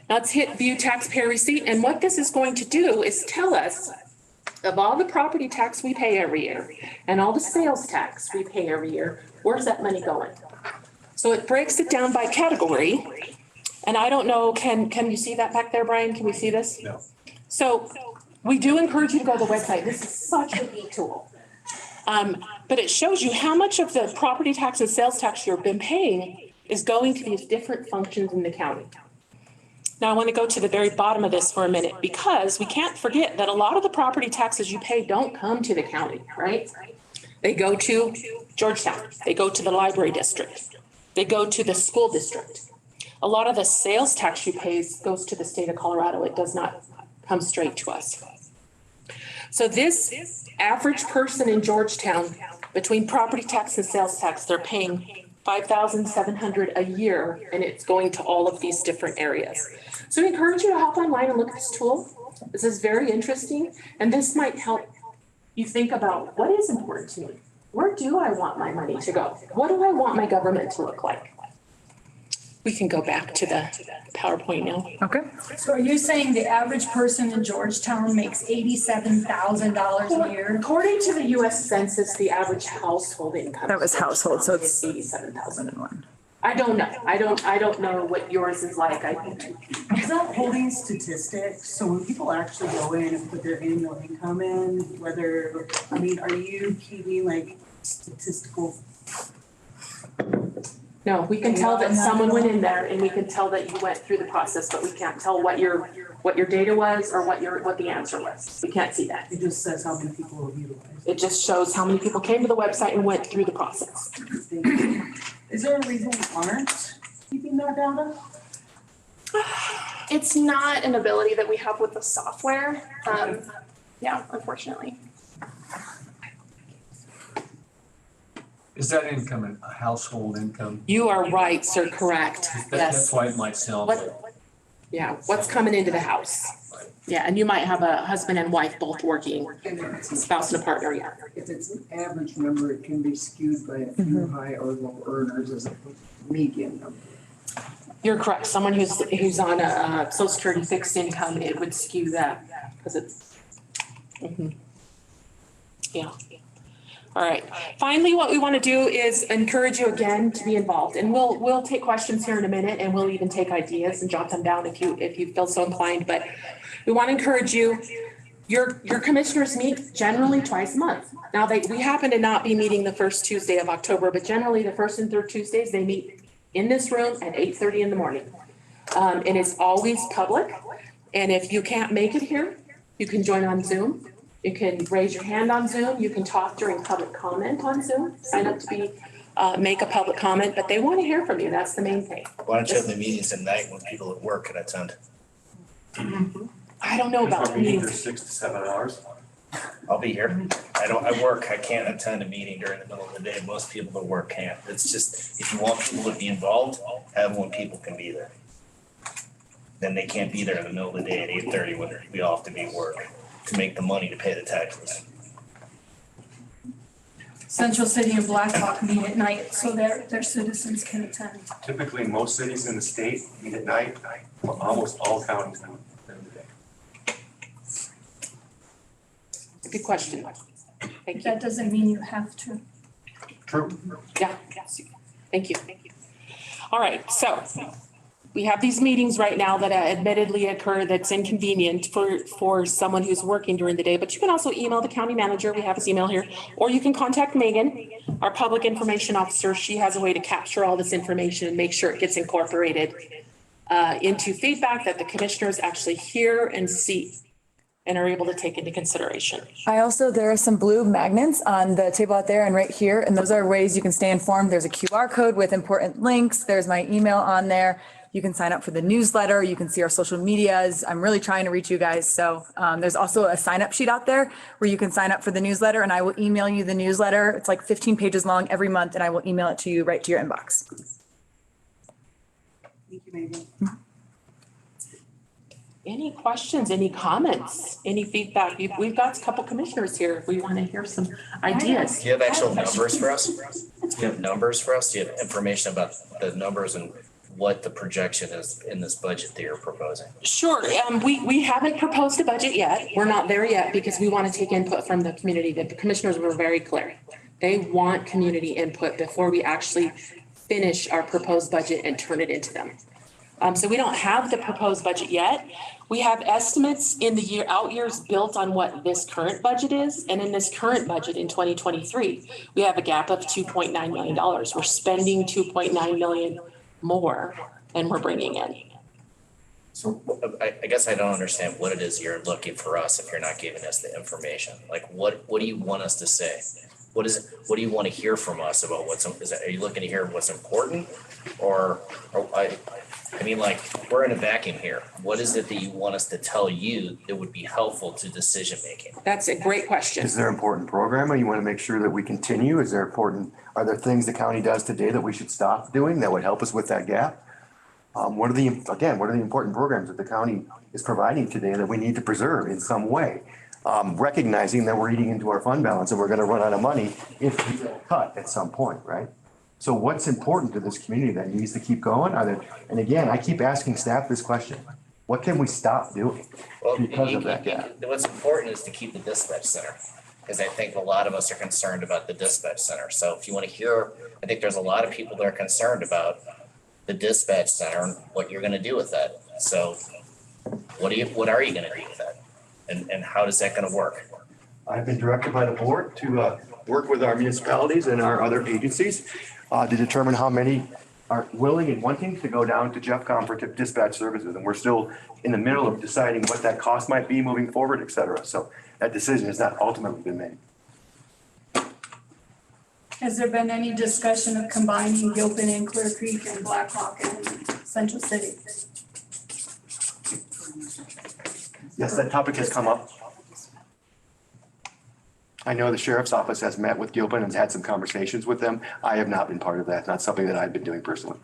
Now let's hit view taxpayer receipt. And what this is going to do is tell us of all the property tax we pay every year and all the sales tax we pay every year, where's that money going? So it breaks it down by category. And I don't know, can you see that back there, Brian? Can we see this? No. So we do encourage you to go to the website. This is such a neat tool. But it shows you how much of the property tax and sales tax you've been paying is going to these different functions in the county. Now, I want to go to the very bottom of this for a minute, because we can't forget that a lot of the property taxes you pay don't come to the county, right? They go to Georgetown. They go to the library district. They go to the school district. A lot of the sales tax you pay goes to the state of Colorado. It does not come straight to us. So this average person in Georgetown, between property tax and sales tax, they're paying $5,700 a year, and it's going to all of these different areas. So we encourage you to hop online and look at this tool. This is very interesting, and this might help you think about what is important to me. Where do I want my money to go? What do I want my government to look like? We can go back to the PowerPoint now. Okay. So are you saying the average person in Georgetown makes $87,000 a year? According to the U.S. Census, the average household income. That was household, so it's 87,000. I don't know. I don't know what yours is like. Is that holding statistics? So when people actually go in and put their annual income in, whether, I mean, are you keeping like statistical? No, we can tell that someone went in there and we can tell that you went through the process, but we can't tell what your data was or what the answer was. We can't see that. It just says how many people have utilized. It just shows how many people came to the website and went through the process. Is there a reason we aren't keeping that data? It's not an ability that we have with the software. Yeah, unfortunately. Is that income a household income? You are right, sir, correct. That's Yes. why it might sound like. Yeah, what's coming into the house? Yeah, and you might have a husband and wife both working, spouse and a partner, yeah. If it's an average number, it can be skewed by a few high or low earners as opposed to median number. You're correct. Someone who's on a social security fixed income, it would skew that because it's. Yeah. All right. Finally, what we want to do is encourage you again to be involved, and we'll take questions here in a minute, and we'll even take ideas and jot them down if you feel so inclined. But we want to encourage you. Your commissioners meet generally twice a month. Now we happen to not be meeting the first Tuesday of October, but generally the first and third Tuesdays they meet in this room at 8:30 in the morning. And it's always public. And if you can't make it here, you can join on Zoom. You can raise your hand on Zoom. You can talk during public comment on Zoom. Sign up to make a public comment, but they want to hear from you. That's the main thing. Why don't you have the meetings at night when people at work can attend? I don't know about Our meetings are meetings. 6 to 7 hours. I'll be here. I work, I can't attend a meeting during the middle of the day. Most people that work can't. It's just, if you want people to be involved, have them when people can be there. Then they can't be there in the middle of the day at 8:30 when we all have to be at work to make the money to pay the taxes. Central City and Blackhawk meet at night so their citizens can attend. Typically, most cities in the state meet at night, almost all counties meet during the day. Good question. Thank you. That doesn't mean you have to. True. Yeah, thank you. All right, so we have these meetings right now that admittedly occur that's inconvenient for someone who's working during the day, but you can also email the county manager. We have his email here, or you can contact Megan, our public information officer. She has a way to capture all this information and make sure it gets incorporated into feedback that the commissioners actually hear and see and are able to take into consideration. There are some blue magnets on the table out there and right here, and those are ways you can stay informed. There's a QR code with important links. There's my email on there. You can sign up for the newsletter. You can see our social medias. I'm really trying to reach you guys. So there's also a sign up sheet out there where you can sign up for the newsletter, and I will email you the newsletter. It's like 15 pages long every month, and I will email it to you right to your inbox. Thank you, Megan. Any questions, any comments, any feedback? We've got a couple commissioners here. If we want to hear some ideas. Do you have actual numbers for us? Do you have numbers for us? Do you have information about the numbers and what the projection is in this budget that you're proposing? Sure. We haven't proposed a budget yet. We're not there yet because we want to take input from the community. The commissioners were very clear. They want community input before we actually finish our proposed budget and turn it into them. So we don't have the proposed budget yet. We have estimates in the out years built on what this current budget is. And in this current budget in 2023, we have a gap of $2.9 million. We're spending $2.9 million more than we're bringing in. So I guess I don't understand what it is you're looking for us if you're not giving us the information. Like, what do you want us to say? What do you want to hear from us about are you looking to hear what's important? Or I mean, like, we're in a vacuum here. What is it that you want us to tell you that would be helpful to decision making? That's a great question. Is there important programming you want to make sure that we continue? Are there things the county does today that we should stop doing that would help us with that gap? What are the important programs that the county is providing today that we need to preserve in some way? Recognizing that we're eating into our fund balance and we're going to run out of money if we cut at some point, right? So what's important to this community that needs to keep going? And again, I keep asking staff this question. What can we stop doing because of that gap? What's important is to keep the dispatch center, because I think a lot of us are concerned about the dispatch center. So if you want to hear, I think there's a lot of people that are concerned about the dispatch center and what you're gonna do with that. So what are you gonna do with that? And how is that gonna work? I've been directed by the board to work with our municipalities and our other agencies to determine how many are willing and wanting to go down to Jeffcom for dispatch services. And we're still in the middle of deciding what that cost might be moving forward, et cetera. So that decision has not ultimately been made. Has there been any discussion of combining Gilpin and Clear Creek and Blackhawk and Central City? Yes, that topic has come up. I know the sheriff's office has met with Gilpin and had some conversations with them. I have not been part of that, not something that I've been doing personally.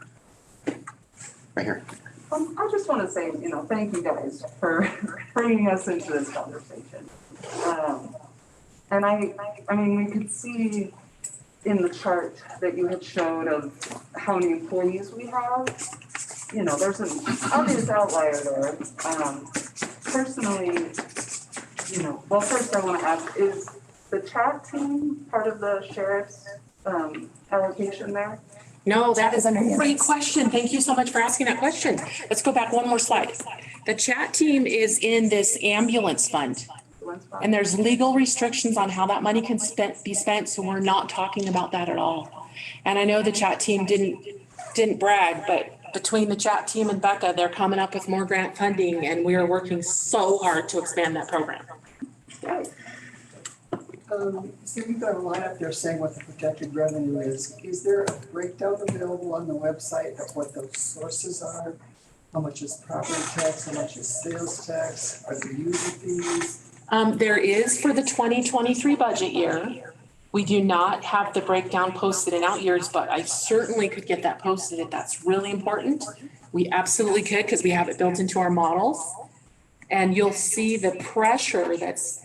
Right here. I just want to say, thank you guys for bringing us into this conversation. And I mean, we could see in the chart that you had showed of how many employees we have. There's an obvious outlier there. Personally, well, first I want to ask, is the chat team part of the sheriff's allocation there? No, that is a great question. Thank you so much for asking that question. Let's go back one more slide. The chat team is in this ambulance fund. And there's legal restrictions on how that money can be spent, so we're not talking about that at all. And I know the chat team didn't brag, but between the chat team and Becca, they're coming up with more grant funding, and we are working so hard to expand that program. So you've got a line up there saying what the projected revenue is. Is there a breakdown available on the website of what those sources are? How much is property tax? How much is sales tax? Are there user fees? There is for the 2023 budget year. We do not have the breakdown posted in out years, but I certainly could get that posted if that's really important. We absolutely could, because we have it built into our models. And you'll see the pressure that's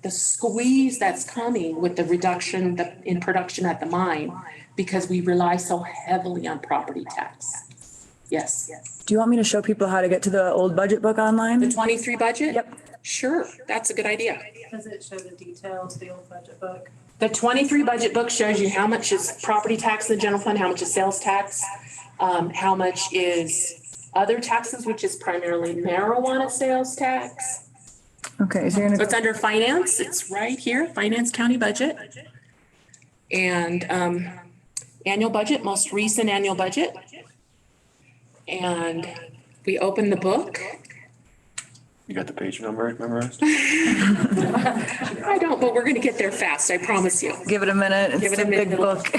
the squeeze that's coming with the reduction in production at the mine, because we rely so heavily on property tax. Yes. Do you want me to show people how to get to the old budget book online? The 23 budget? Yep. Sure, that's a good idea. Does it show the details, the old budget book? The 23 budget book shows you how much is property tax in the general fund, how much is sales tax, how much is other taxes, which is primarily marijuana sales tax. Okay, so you're So it's under finance, it's right here, finance county budget. And annual budget, most recent annual budget. And we open the book. You got the page number memorized? I don't, but we're gonna get there fast, I promise you. Give it a minute. Give It's it a a minute. big book.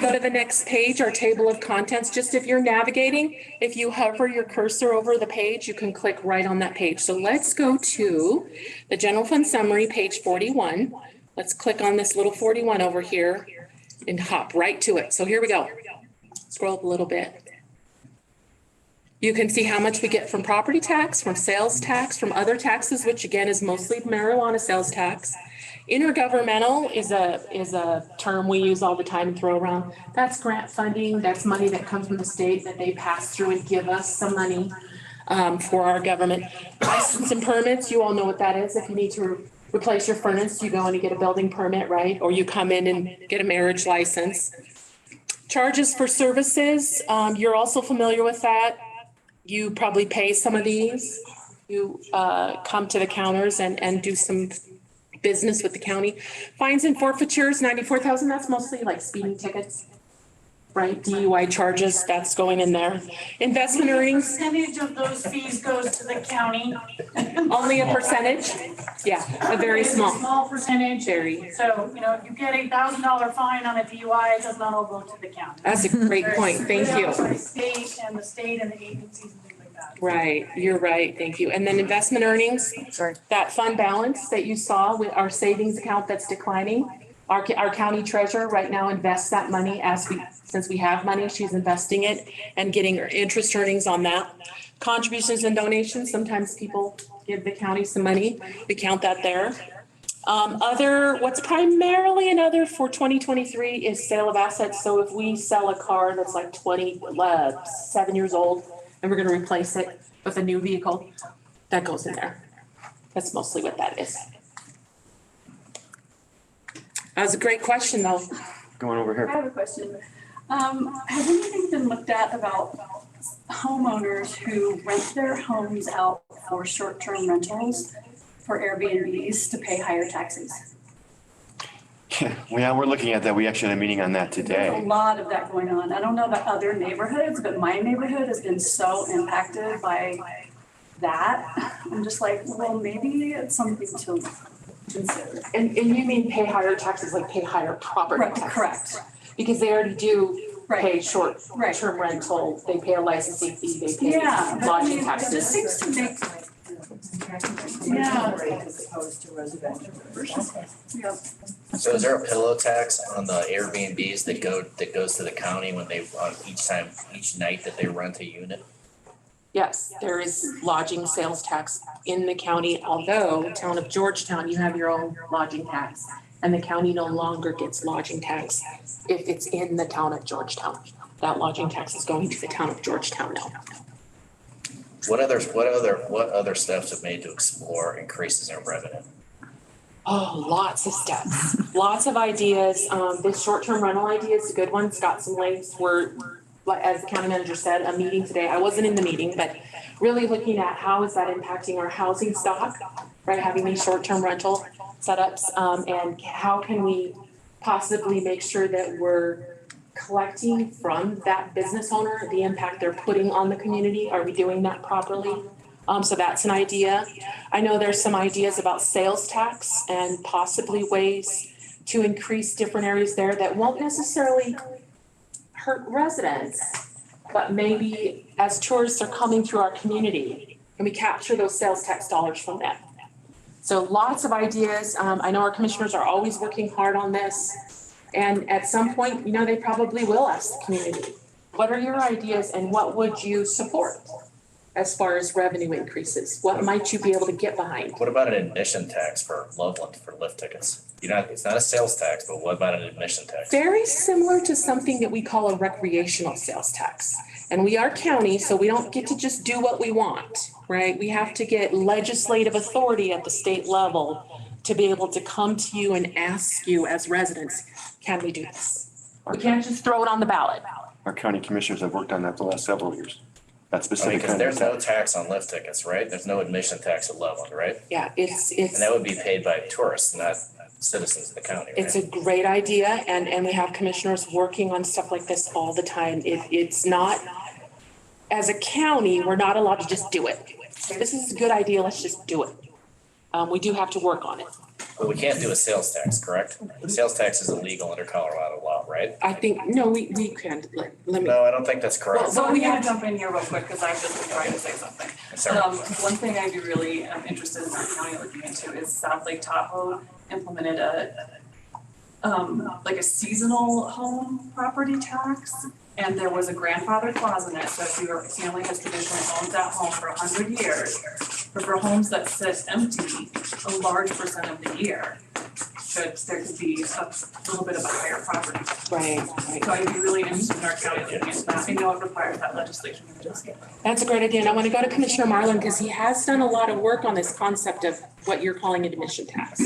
Go to the next page, our table of contents. Just if you're navigating, if you hover your cursor over the page, you can click right on that page. So let's go to the general fund summary, page 41. Let's click on this little 41 over here and hop right to it. So here we go. Scroll up a little bit. You can see how much we get from property tax, from sales tax, from other taxes, which again is mostly marijuana sales tax. Intergovernmental is a term we use all the time and throw around. That's grant funding. That's money that comes from the state that they pass through and give us some money for our government. License and permits, you all know what that is. If you need to replace your furnace, you go in and get a building permit, right? Or you come in and get a marriage license. Charges for services, you're also familiar with that. You probably pay some of these. You come to the counters and do some business with the county. Fines and forfeitures, 94,000, that's mostly like speeding tickets, right? DUI charges, that's going in there. Investment earnings. Percentage of those fees goes to the county. Only a percentage? Yeah, a very small. Small percentage. Very. So, if you get $1,000 fine on a DUI, it does not all go to the county. That's a great point, thank you. The state and the agencies and things like that. Right, you're right, thank you. And then investment earnings. Sorry. That fund balance that you saw with our savings account that's declining. Our county treasurer right now invests that money since we have money, she's investing it and getting interest earnings on that. Contributions and donations, sometimes people give the county some money, we count that there. What's primarily another for 2023 is sale of assets. So if we sell a car that's like 7 years old and we're gonna replace it with a new vehicle, that goes in there. That's mostly what that is. That was a great question, though. Going over I here. have a question. Has anything been looked at about homeowners who rent their homes out for short-term rentals for Airbnbs to pay higher taxes. Yeah, we're looking at that. We actually had a meeting on that There's a today. lot of that going on. I don't know about other neighborhoods, but my neighborhood has been so impacted by that. I'm just like, well, maybe it's something to consider. And you mean pay higher taxes, like pay higher property Right, taxes? correct. Because they already do Right. pay short-term rental, they pay a licensing fee, they pay Yeah, but I lodging mean, it taxes. just seems to make, yeah. As opposed to residential. Yep. So is there a pillow tax on the Airbnbs that goes to the county when they, on each night that they rent a unit? Yes, there is lodging sales tax in the county, although town of Georgetown, you have your own lodging tax. And the county no longer gets lodging tax if it's in the town of Georgetown. That lodging tax is going to the town of Georgetown now. What other steps have made to explore increases in revenue? Oh, lots of steps, lots of ideas. This short-term rental idea is a good one. It's got some links. We're, like, as the county manager said, a meeting today. I wasn't in the meeting, but really looking at how is that impacting our housing stock, right? Having these short-term rental setups, and how can we possibly make sure that we're collecting from that business owner the impact they're putting on the community? Are we doing that properly? So that's an idea. I know there's some ideas about sales tax and possibly ways to increase different areas there that won't necessarily hurt residents, but maybe as tourists are coming through our community, can we capture those sales tax dollars from them? So lots of ideas. I know our commissioners are always working hard on this. And at some point, you know, they probably will ask the community, what are your ideas and what would you support as far as revenue increases? What might you be able to get behind? What about an admission tax for Loveland for lift tickets? It's not a sales tax, but what about an admission tax? Very similar to something that we call a recreational sales tax. And we are county, so we don't get to just do what we want, right? We have to get legislative authority at the state level to be able to come to you and ask you as residents, can we do this? We can't just throw it on the ballot. Our county commissioners have worked on that the last several years. That specific Because kind of there's no tax. tax on lift tickets, right? There's no admission tax at Loveland, right? Yeah, it's. And that would be paid by tourists, not citizens of the county, right? It's a great idea, and we have commissioners working on stuff like this all the time. It's not, as a county, we're not allowed to just do it. This is a good idea, let's just do it. We do have to work on it. But we can't do a sales tax, correct? The sales tax is illegal under Colorado law, right? I think, no, we can, let me. No, I don't think that's correct. So we have to jump in here real quick because I've just been trying to say something. Sorry. One thing I'd be really interested in our county looking into is South Lake Tahoe implemented like a seasonal home property tax. And there was a grandfather clause in it, so if your family has traditionally owned that home for 100 years, but for homes that sit empty a large percent of the year, there could be a little bit of a higher property. Right. So I'd be really interested in our county looking into that. I know it requires that legislation. That's a great idea, and I want to go to Commissioner Marlin because he has done a lot of work on this concept of what you're calling an admission tax.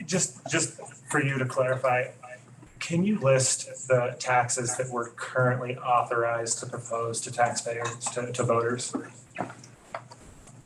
Just for you to clarify, can you list the taxes that we're currently authorized to propose to taxpayers, to voters?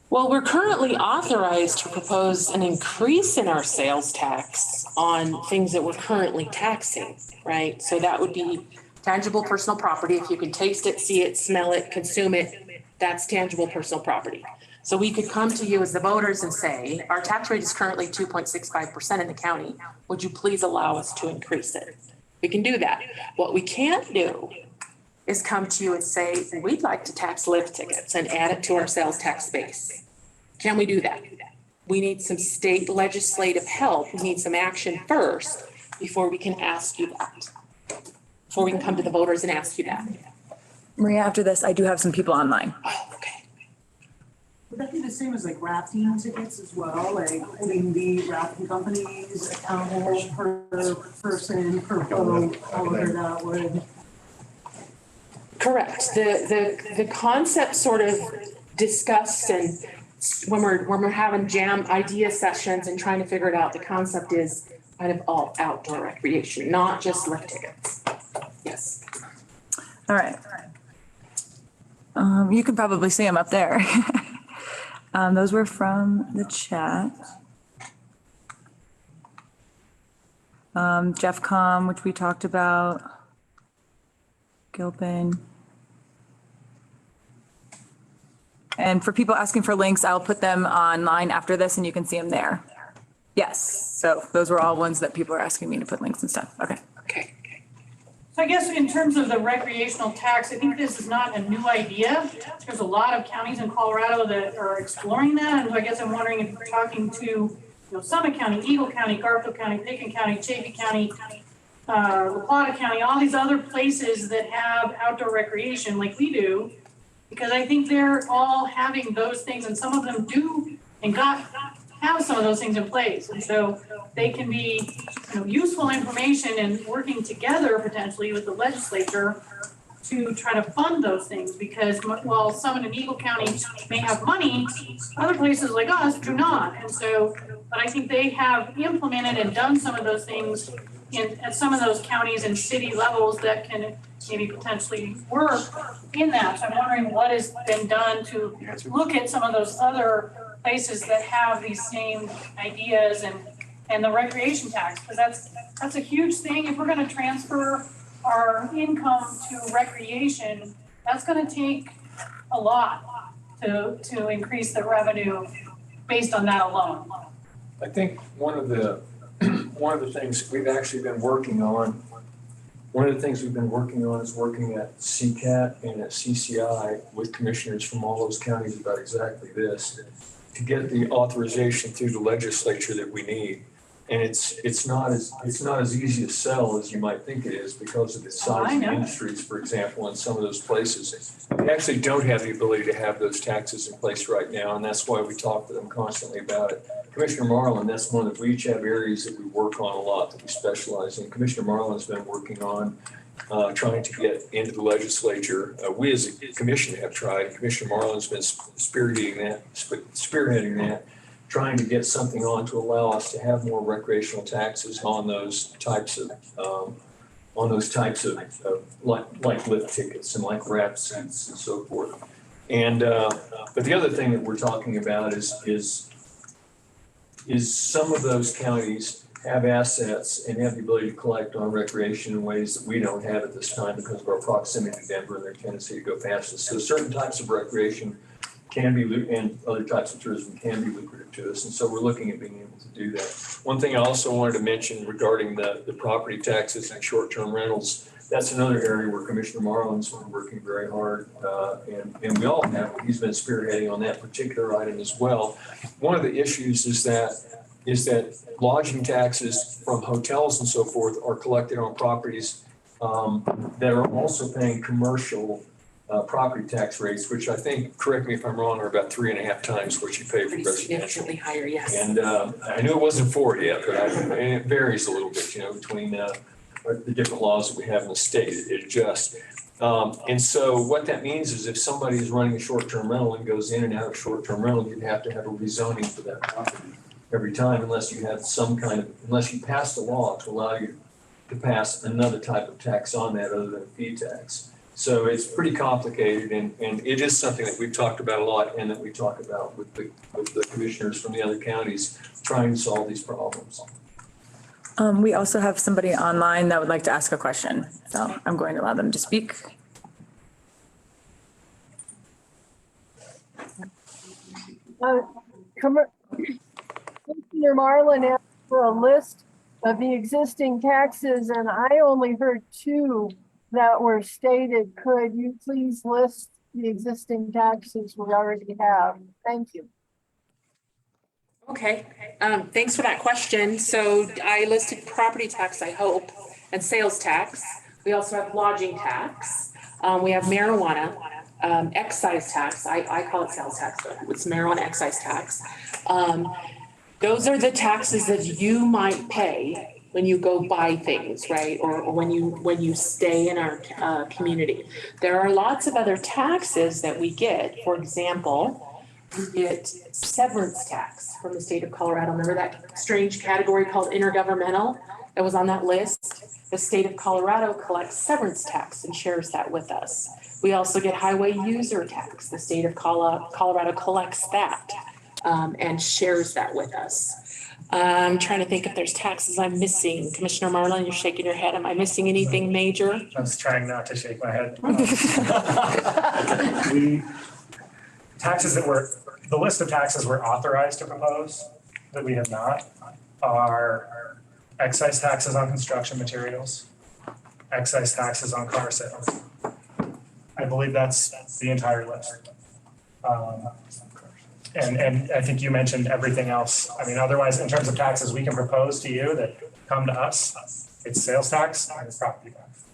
Well, we're currently authorized to propose an increase in our sales tax on things that we're currently taxing, right? So that would be tangible personal property. If you can taste it, see it, smell it, consume it, that's tangible personal property. So we could come to you as the voters and say, our tax rate is currently 2.65% in the county. Would you please allow us to increase it? We can do that. What we can't do is come to you and say, we'd like to tax lift tickets and add it to our sales tax base. Can we do that? We need some state legislative help. We need some action first before we can ask you that. Before we can come to the voters and ask you that. Maria, after this, I do have some people online. Oh, okay. Would that be the same as like rafting tickets as well, like holding the rafting companies accountable per person, per boat, however that would? Correct. The concept sort of discussed, and when we're having jam idea sessions and trying to figure it out, the concept is kind of all outdoor recreation, not just lift tickets. Yes. All right. You can probably see them up there. Those were from the chat. Jeff Com, which we talked about. Gilpin. And for people asking for links, I'll put them online after this and you can see them there. Yes, so those were all ones that people are asking me to put links and stuff. Okay. Okay. So I guess in terms of the recreational tax, I think this is not a new idea. There's a lot of counties in Colorado that are exploring that. And so I guess I'm wondering if you're talking to, Summit County, Eagle County, Garfield County, Picken County, Chaffey County, La Plata County, all these other places that have outdoor recreation like we do. Because I think they're all having those things and some of them do and have some of those things in place. And so they can be, useful information and working together potentially with the legislature to try to fund those things. Because while Summit and Eagle County may have money, other places like us do not. And so, but I think they have implemented and done some of those things at some of those counties and city levels that can maybe potentially work in that. So I'm wondering what has been done to look at some of those other places that have these same ideas and the recreation tax, because that's a huge thing. If we're going to transfer our income to recreation, that's going to take a lot to increase the revenue based on that alone. I think one of the things we've actually been working on, is working at CCHAT and at CCI with commissioners from all those counties about exactly this, to get the authorization through the legislature that we need. And it's not as easy to sell as you might think it is because of the size of the industries, for example, in some of those places. We actually don't have the ability to have those taxes in place right now, and that's why we talk to them constantly about it. Commissioner Marlin, that's one that we each have areas that we work on a lot that we specialize in. Commissioner Marlin's been working on trying to get into the legislature. We as a commission have tried. Commissioner Marlin's been spearheading that, trying to get something on to allow us to have more recreational taxes on those types of like lift tickets and like wrap seats and so forth. And but the other thing that we're talking about is some of those counties have assets and have the ability to collect on recreation in ways that we don't have at this time because of our proximity to Denver and their tendency to go fastest. So certain types of recreation can be, and other types of tourism can be lucrative to us. And so we're looking at being able to do that. One thing I also wanted to mention regarding the property taxes and short-term rentals, that's another area where Commissioner Marlin's been working very hard, and we all have. He's been spearheading on that particular item as well. One of the issues is that lodging taxes from hotels and so forth are collected on properties that are also paying commercial property tax rates, which I think, correct me if I'm wrong, are about 3.5 times what you pay for residential. Significantly higher, yes. And I knew it wasn't 4 yet, but and it varies a little bit, between the different laws that we have in the state. It adjusts. And so what that means is if somebody is running a short-term rental and goes in and out of short-term rental, you'd have to have a rezoning for that property every time unless you had unless you passed a law to allow you to pass another type of tax on that other than a fee tax. So it's pretty complicated, and it is something that we've talked about a lot and that we talk about with the commissioners from the other counties trying to solve these problems. We also have somebody online that would like to ask a question, so I'm going to allow them to speak. Commissioner Marlin asked for a list of the existing taxes, and I only heard 2 that were stated. Could you please list the existing taxes we already have? Thank you. Okay, thanks for that question. So I listed property tax, I hope, and sales tax. We also have lodging tax. We have marijuana, excise tax. I call it sales tax, but it's marijuana excise tax. Those are the taxes that you might pay when you go buy things, right? Or when you stay in our community. There are lots of other taxes that we get. For example, we get severance tax from the state of Colorado. Remember that strange category called intergovernmental that was on that list? The state of Colorado collects severance tax and shares that with us. We also get highway user tax. The state of Colorado collects that and shares that with us. I'm trying to think if there's taxes I'm missing. Commissioner Marlin, you're shaking your head. Am I missing anything major? I was trying not to shake my head. The list of taxes we're authorized to propose that we have not are excise taxes on construction materials, excise taxes on car sales. I believe that's the entire list. And I think you mentioned everything else. I mean, otherwise, in terms of taxes we can propose to you that come to us, it's sales tax and it's property tax.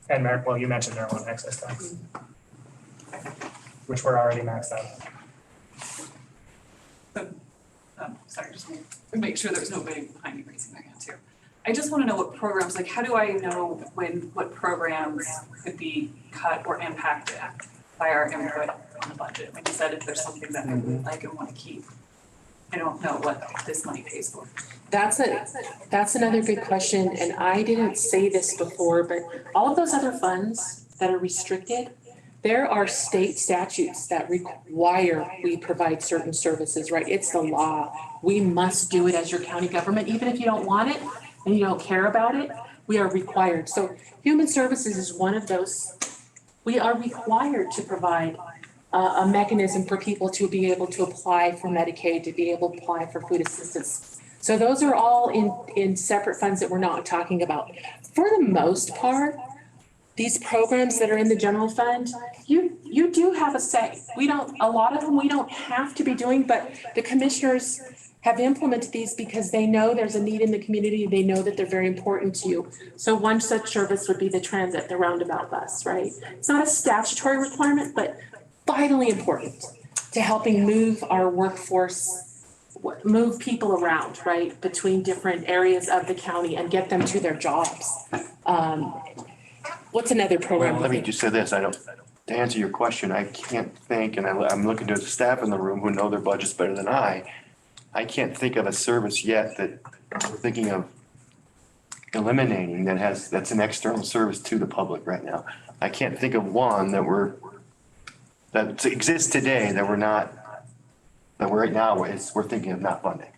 And well, you mentioned marijuana excise tax, which we're already maxed out. Sorry, just to make sure there's nobody behind me raising their hand too. I just want to know what programs, like how do I know what programs could be cut or impacted by our input on the budget? Like you said, if there's something that I would like and want to keep, I don't know what this money pays for. That's another good question, and I didn't say this before, but all of those other funds that are restricted, there are state statutes that require we provide certain services, right? It's the law. We must do it as your county government, even if you don't want it and you don't care about it, we are required. So human services is one of those. We are required to provide a mechanism for people to be able to apply for Medicaid, to be able to apply for food assistance. So those are all in separate funds that we're not talking about. For the most part, these programs that are in the general fund, you do have a say. A lot of them we don't have to be doing, but the commissioners have implemented these because they know there's a need in the community. They know that they're very important to you. So one such service would be the transit, the roundabout bus, right? It's not a statutory requirement, but vitally important to helping move our workforce, move people around, right, between different areas of the county and get them to their jobs. What's another program? Well, let me just say this, to answer your question, I can't think, and I'm looking to the staff in the room who know their budgets better than I can't think of a service yet that we're thinking of eliminating that's an external service to the public right now. I can't think of one that exists today that right now we're thinking of not funding.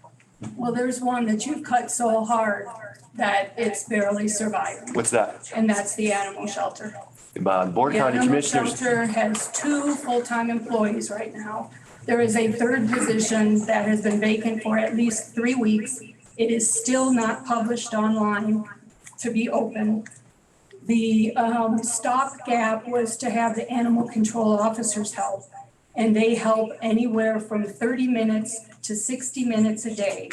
Well, there's one that you've cut so hard that it's barely surviving, What's that? and that's the animal shelter. Board The County animal Commissioners. shelter has 2 full-time employees right now. There is a 3rd position that has been vacant for at least 3 weeks. It is still not published online to be open. The stopgap was to have the animal control officers help, and they help anywhere from 30 minutes to 60 minutes a day.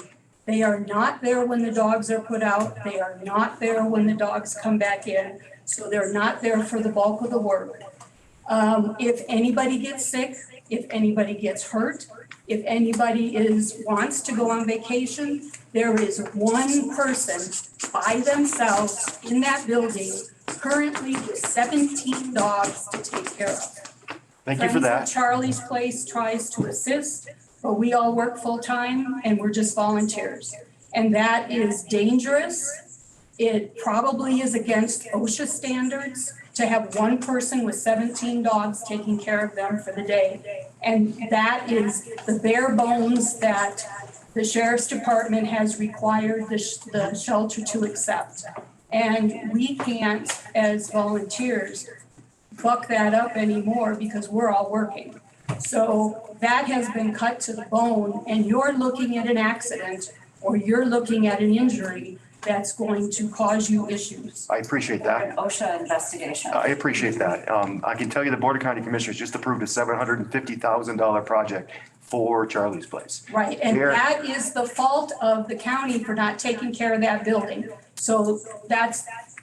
They are not there when the dogs are put out. They are not there when the dogs come back in. So they're not there for the bulk of the work. If anybody gets sick, if anybody gets hurt, if anybody wants to go on vacation, there is one person by themselves in that building currently with 17 dogs to take care of. Thank you for that. Friends of Charlie's Place tries to assist, but we all work full-time and we're just volunteers. And that is dangerous. It probably is against OSHA standards to have one person with 17 dogs taking care of them for the day. And that is the bare bones that the Sheriff's Department has required the shelter to accept. And we can't, as volunteers, buck that up anymore because we're all working. So that has been cut to the bone, and you're looking at an accident or you're looking at an injury that's going to cause you issues. I appreciate that. An OSHA investigation. I appreciate that. I can tell you the Board of County Commissioners just approved a $750,000 project for Charlie's Place. Right, and that is the fault of the county for not taking care of that building. So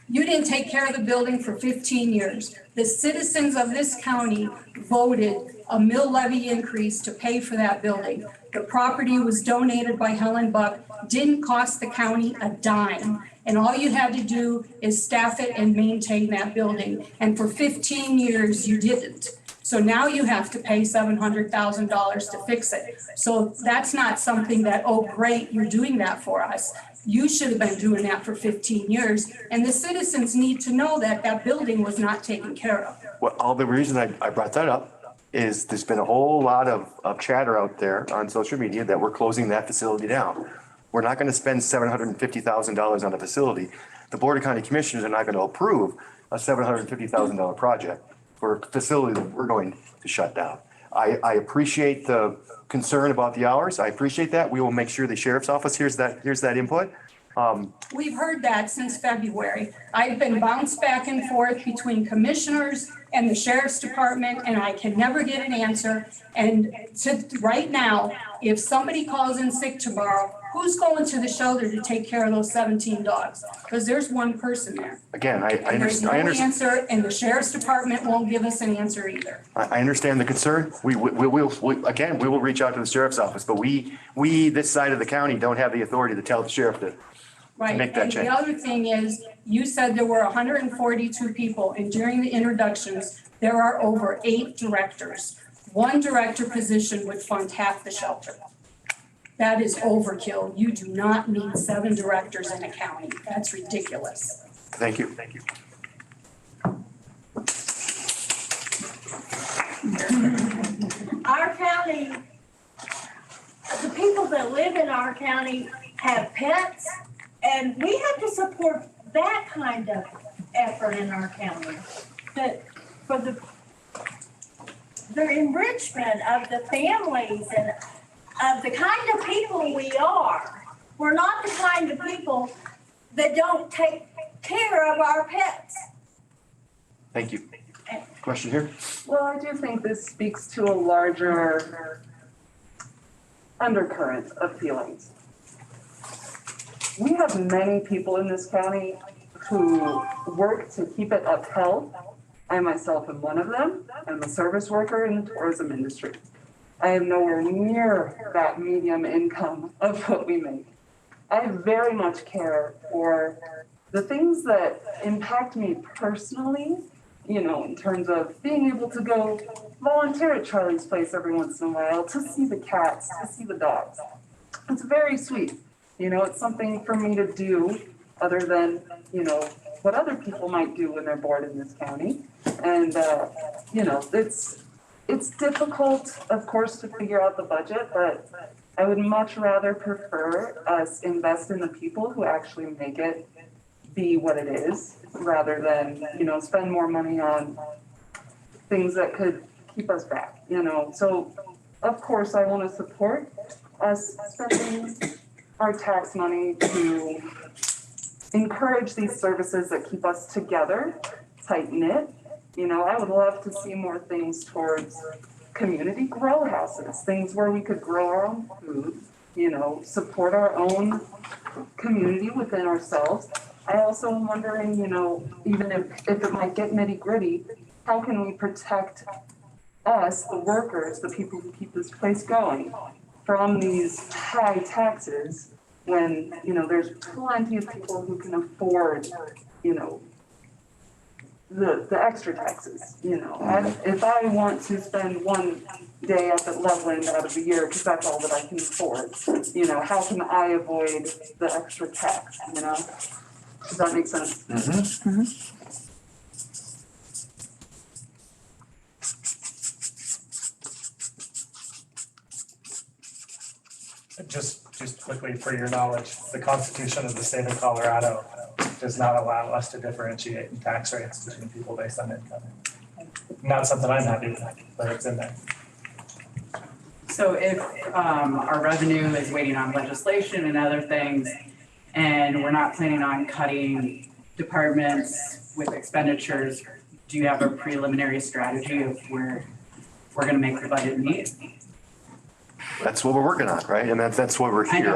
you didn't take care of the building for 15 years. The citizens of this county voted a mill levy increase to pay for that building. The property was donated by Helen Buck, didn't cost the county a dime. And all you had to do is staff it and maintain that building. And for 15 years, you didn't. So now you have to pay $700,000 to fix it. So that's not something that, oh, great, you're doing that for us. You should have been doing that for 15 years. And the citizens need to know that that building was not taken care of. Well, all the reason I brought that up is there's been a whole lot of chatter out there on social media that we're closing that facility down. We're not gonna spend $750,000 on a facility. The Board of County Commissioners are not gonna approve a $750,000 project for a facility that we're going to shut down. I appreciate the concern about the hours. I appreciate that. We will make sure the sheriff's office hears that input. We've heard that since February. I've been bounced back and forth between commissioners and the sheriff's department, and I can never get an answer. And right now, if somebody calls in sick tomorrow, who's going to the shelter to take care of those 17 dogs? Because there's one person there. Again, I And there's no understand. answer, and the sheriff's department won't give us an answer either. I understand the concern. We will reach out to the sheriff's office, but we, this side of the county don't have the authority to tell the sheriff to Right, make that and change. the other thing is, you said there were 142 people, and during the introductions, there are over 8 directors. One director position would fund half the shelter. That is overkill. You do not need 7 directors in a county. That's ridiculous. Thank you. Thank you. Our county, the people that live in our county have pets, and we have to support that kind of effort in our county. That for the enrichment of the families and of the kind of people we are. We're not the kind of people that don't take care of our pets. Thank you. Question here? Well, I do think this speaks to a larger undercurrent of feelings. We have many people in this county who work to keep it upheld. I myself am one of them. I'm a service worker in the tourism industry. I am nowhere near that medium income of what we make. I very much care for the things that impact me personally, you know, in terms of being able to go volunteer at Charlie's Place every once in a while, to see the cats, to see the dogs. It's very sweet. You know, it's something for me to do other than, you know, what other people might do when they're bored in this county. And, you know, it's difficult, of course, to figure out the budget, but I would much rather prefer us invest in the people who actually make it be what it is, rather than, you know, spend more money on things that could keep us back, you know. So, of course, I want to support us spending our tax money to encourage these services that keep us together, tight-knit. You know, I would love to see more things towards community grow houses, things where we could grow our own food, you know, support our own community within ourselves. I also am wondering, you know, even if it might get nitty-gritty, how can we protect us, the workers, the people who keep this place going, from these high taxes when, you know, there's plenty of people who can afford, you know, the extra taxes, you know. If I want to spend one day up at Loveland out of the year, because that's all that I can afford, you know, how can I avoid the extra tax, you know? Does that make sense? Mm-hmm. Mm-hmm. Just quickly for your knowledge, the Constitution of the state of Colorado does not allow us to differentiate in tax rates between people based on income. Not something I'm happy with, but it's in there. So if our revenue is waiting on legislation and other things, and we're not planning on cutting departments with expenditures, do you have a preliminary strategy of where we're gonna make the budget meet? That's what we're working on, right? And that's why we're here.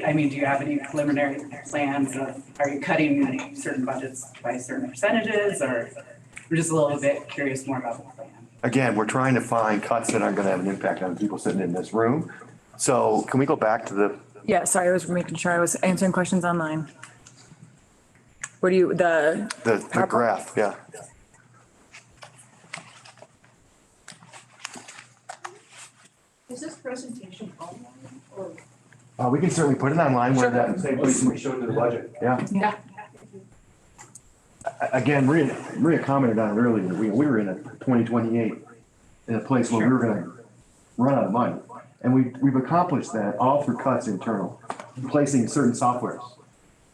I mean, do you have any preliminary plans of, are you cutting certain budgets by certain percentages, or I'm just a little bit curious more about the plan? Again, we're trying to find cuts that aren't gonna have an impact on people sitting in this room. So can we go back to the, Yeah, sorry, I was making sure I was answering questions online. What do you, the graph, yeah. Is this presentation online or? We can certainly put it online where that same place we showed to the budget, yeah. Yeah. again, Maria commented on it earlier, we were in a 2028, in a place where we were gonna run out of money. And we've accomplished that all through cuts internal, replacing certain softwares,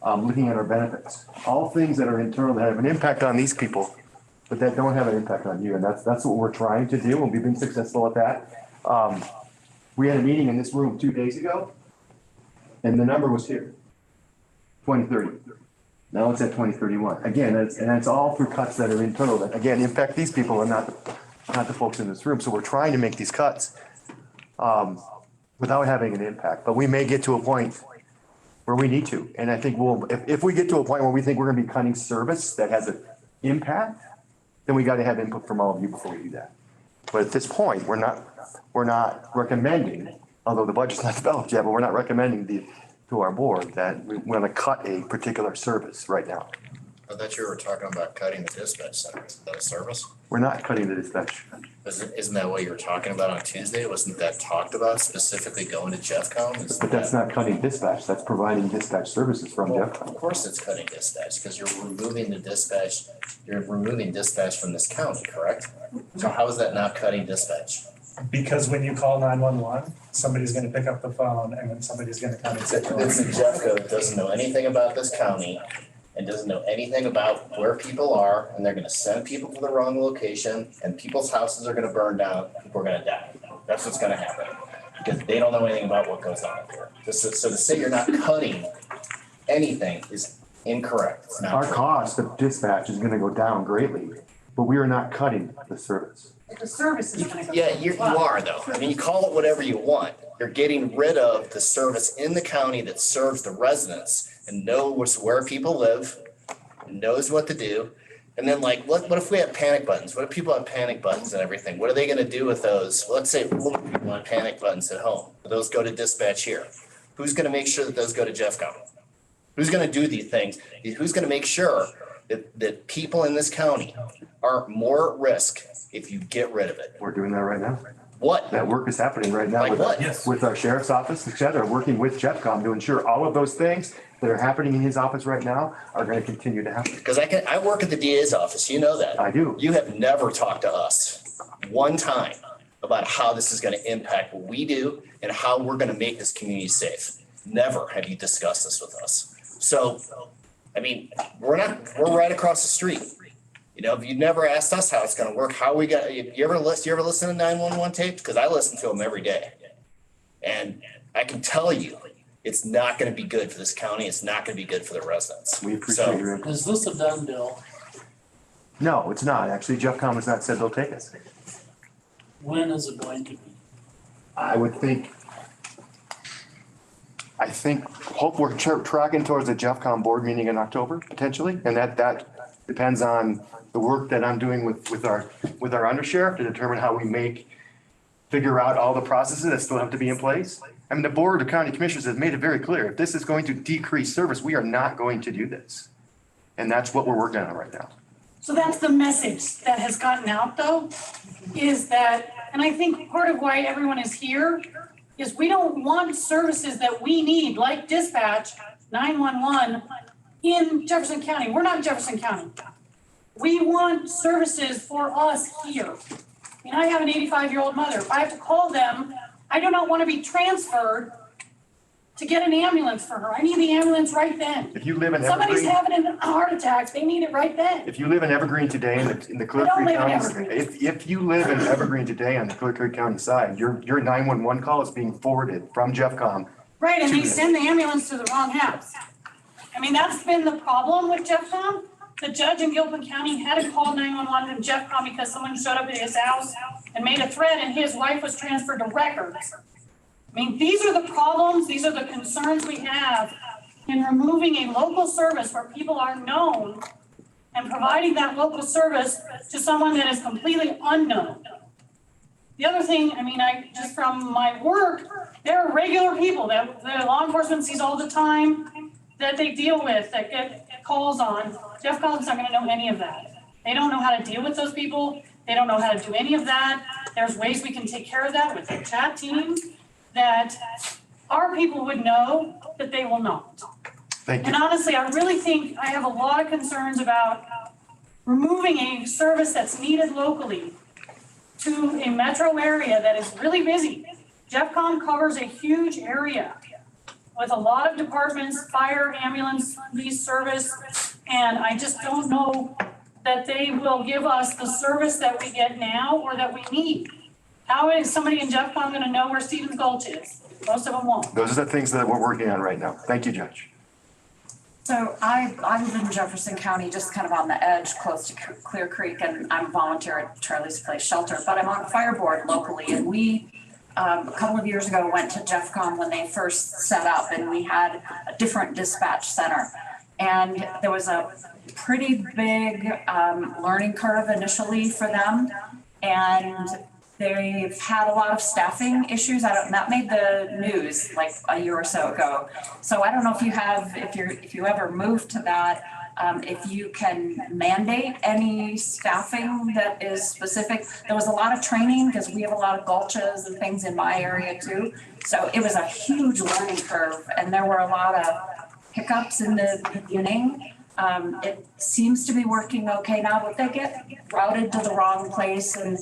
looking at our benefits, all things that are internal that have an impact on these people, but that don't have an impact on you. And that's what we're trying to do, and we've been successful at that. We had a meeting in this room 2 days ago, and the number was here, 2030. Now it's at 2031. Again, that's all through cuts that are internal that, again, impact these people and not the folks in this room. So we're trying to make these cuts without having an impact. But we may get to a point where we need to. And I think if we get to a point where we think we're gonna be cutting service that has an impact, then we gotta have input from all of you before we do that. But at this point, we're not recommending, although the budget's not developed yet, but we're not recommending to our board that we want to cut a particular service right now. I thought you were talking about cutting the dispatch center. Is that a service? We're not cutting the dispatch. Isn't that what you were talking about on Tuesday? Wasn't that talked about specifically going to Jeffcom? But that's not cutting dispatch. That's providing dispatch services from Jeffcom. Of course it's cutting dispatch because you're removing dispatch from this county, correct? So how is that not cutting dispatch? Because when you call 911, somebody's gonna pick up the phone and then somebody's gonna come and say. This Jeffco doesn't know anything about this county and doesn't know anything about where people are, and they're gonna send people to the wrong location, and people's houses are gonna burn down, people are gonna die. That's what's gonna happen, because they don't know anything about what goes on up here. So to say you're not cutting anything is incorrect. It's not Our true. cost of dispatch is gonna go down greatly, but we are not cutting the service. The service is gonna go. Yeah, you are though. I mean, you call it whatever you want. You're getting rid of the service in the county that serves the residents and knows where people live, and knows what to do. And then like, what if we have panic buttons? What if people have panic buttons and everything? What are they gonna do with those? Let's say people have panic buttons at home. Those go to dispatch here. Who's gonna make sure that those go to Jeffcom? Who's gonna do these things? Who's gonna make sure that people in this county are more at risk if you get rid of it? We're doing that right now. What? That work is happening right now. Like with- what? Yes. With our sheriff's office, et cetera, working with Jeffcom to ensure all of those things that are happening in his office right now are gonna continue to happen. Because I work at the DA's office, you know that. I do. You have never talked to us one time about how this is gonna impact what we do and how we're gonna make this community safe. Never have you discussed this with us. So, I mean, we're right across the street. You know, if you never asked us how it's gonna work, how we got, you ever listen to 911 tapes? Because I listen to them every day. And I can tell you, it's not gonna be good for this county. It's not gonna be good for the residents. We appreciate your input. Is this a done deal? No, it's not. Actually, Jeffcom has not said they'll take us. When is it going to be? I hope we're tracking towards the Jeffcom board meeting in October, potentially. And that depends on the work that I'm doing with our undersheriff to determine how we figure out all the processes that still have to be in place. I mean, the board of county commissioners has made it very clear, if this is going to decrease service, we are not going to do this. And that's what we're working on right now. So that's the message that has gotten out though, is that, and I think part of why everyone is here is we don't want services that we need, like dispatch, 911, in Jefferson County. We're not Jefferson County. We want services for us here. I mean, I have an 85-year-old mother. If I have to call them, I do not want to be transferred to get an ambulance for her. I need the ambulance right then. If you live in Somebody's Evergreen, having a heart attack, they need it right then. if you live in Evergreen today in the Clear I don't Creek live in County, Evergreen. if you live in Evergreen today on the Clear Creek County side, your 911 call is being forwarded from Jeffcom. Right, and they send the ambulance to the wrong house. I mean, that's been the problem with Jeffcom. The judge in Gilpin County had to call 911 to Jeffcom because someone showed up at his house and made a threat and his wife was transferred to records. I mean, these are the problems, these are the concerns we have in removing a local service where people are known and providing that local service to someone that is completely unknown. The other thing, I mean, just from my work, there are regular people that the law enforcement sees all the time that they deal with, that get calls on. Jeffcom's not gonna know any of that. They don't know how to deal with those people. They don't know how to do any of that. There's ways we can take care of that with the chat team that our people would know that they will not. Thank you. And honestly, I really think I have a lot of concerns about removing a service that's needed locally to a metro area that is really busy. Jeffcom covers a huge area with a lot of departments, fire, ambulance, police service, and I just don't know that they will give us the service that we get now or that we need. How is somebody in Jeffcom gonna know where Stevens Gulch is? Most of them won't. Those are the things that we're working on right now. Thank you, Judge. So I live in Jefferson County, just kind of on the edge, close to Clear Creek, and I'm a volunteer at Charlie's Place Shelter, but I'm on the fire board locally, and we, a couple of years ago, went to Jeffcom when they first set up, and we had a different dispatch center. And there was a pretty big learning curve initially for them, and they've had a lot of staffing issues. That made the news like a year or so ago. So I don't know if you ever move to that, if you can mandate any staffing that is specific. There was a lot of training because we have a lot of gulches and things in my area too. So it was a huge learning curve, and there were a lot of hiccups in the beginning. It seems to be working okay now, but they get routed to the wrong place and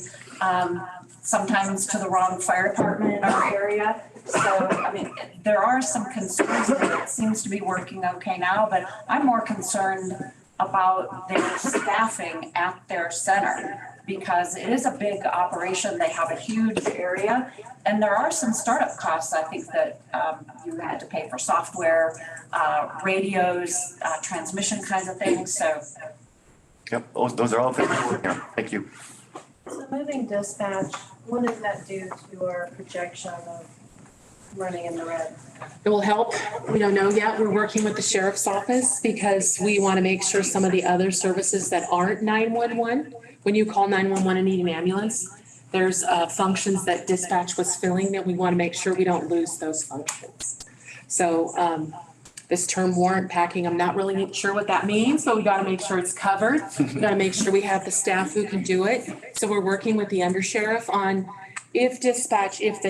sometimes to the wrong fire department in our area. So, I mean, there are some concerns, but it seems to be working okay now, but I'm more concerned about their staffing at their center because it is a big operation. They have a huge area, and there are some startup costs, I think, that you had to pay for software, radios, transmission kinds of things, so. Yep, those are all things we're working on. Thank you. So moving dispatch, what does that do to our projection of running in the red? It will help. We don't know yet. We're working with the sheriff's office because we want to make sure some of the other services that aren't 911, when you call 911 and need an ambulance, there's functions that dispatch was filling that we want to make sure we don't lose those functions. So this term warrant packing, I'm not really sure what that means, but we got to make sure it's covered. We got to make sure we have the staff who can do it. So we're working with the undersheriff on if the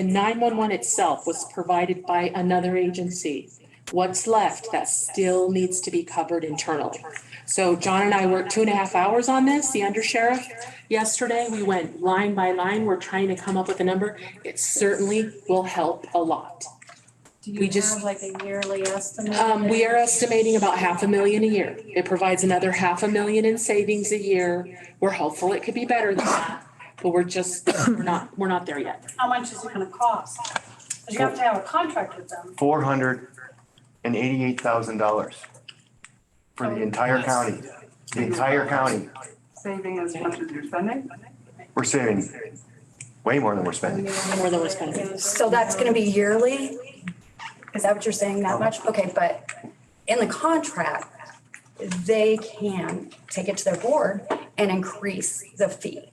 911 itself was provided by another agency, what's left that still needs to be covered internally. So John and I worked 2.5 hours on this, the undersheriff. Yesterday, we went line by line. We're trying to come up with a number. It certainly will help a lot. Do you have like a yearly estimate? We are estimating about $500,000 a year. It provides another $500,000 in savings a year. We're hopeful it could be better than that, but we're not there yet. How much is it gonna cost? Because you have to have a contract with them. $488,000 for the entire county. The entire county. Saving as much as you're spending? We're saving way more than we're spending. More than we're spending. So that's gonna be yearly? Is that what you're saying, that much? Okay, but in the contract, they can take it to their board and increase the fee.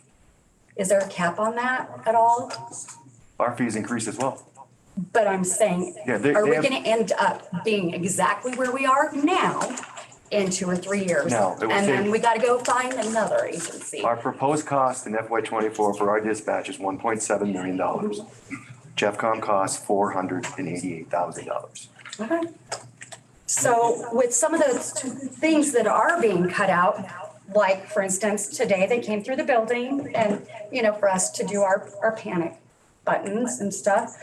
Is there a cap on that at all? Our fees increase as well. But I'm saying, Yeah, are we gonna end up being exactly where we are now in 2 or 3 years? No, it will And then take- we gotta go find another agency. Our proposed cost in FY '24 for our dispatch is $1.7 million. Jeffcom costs $488,000. Okay. So with some of the things that are being cut out, like for instance, today they came through the building and, for us to do our panic buttons and stuff,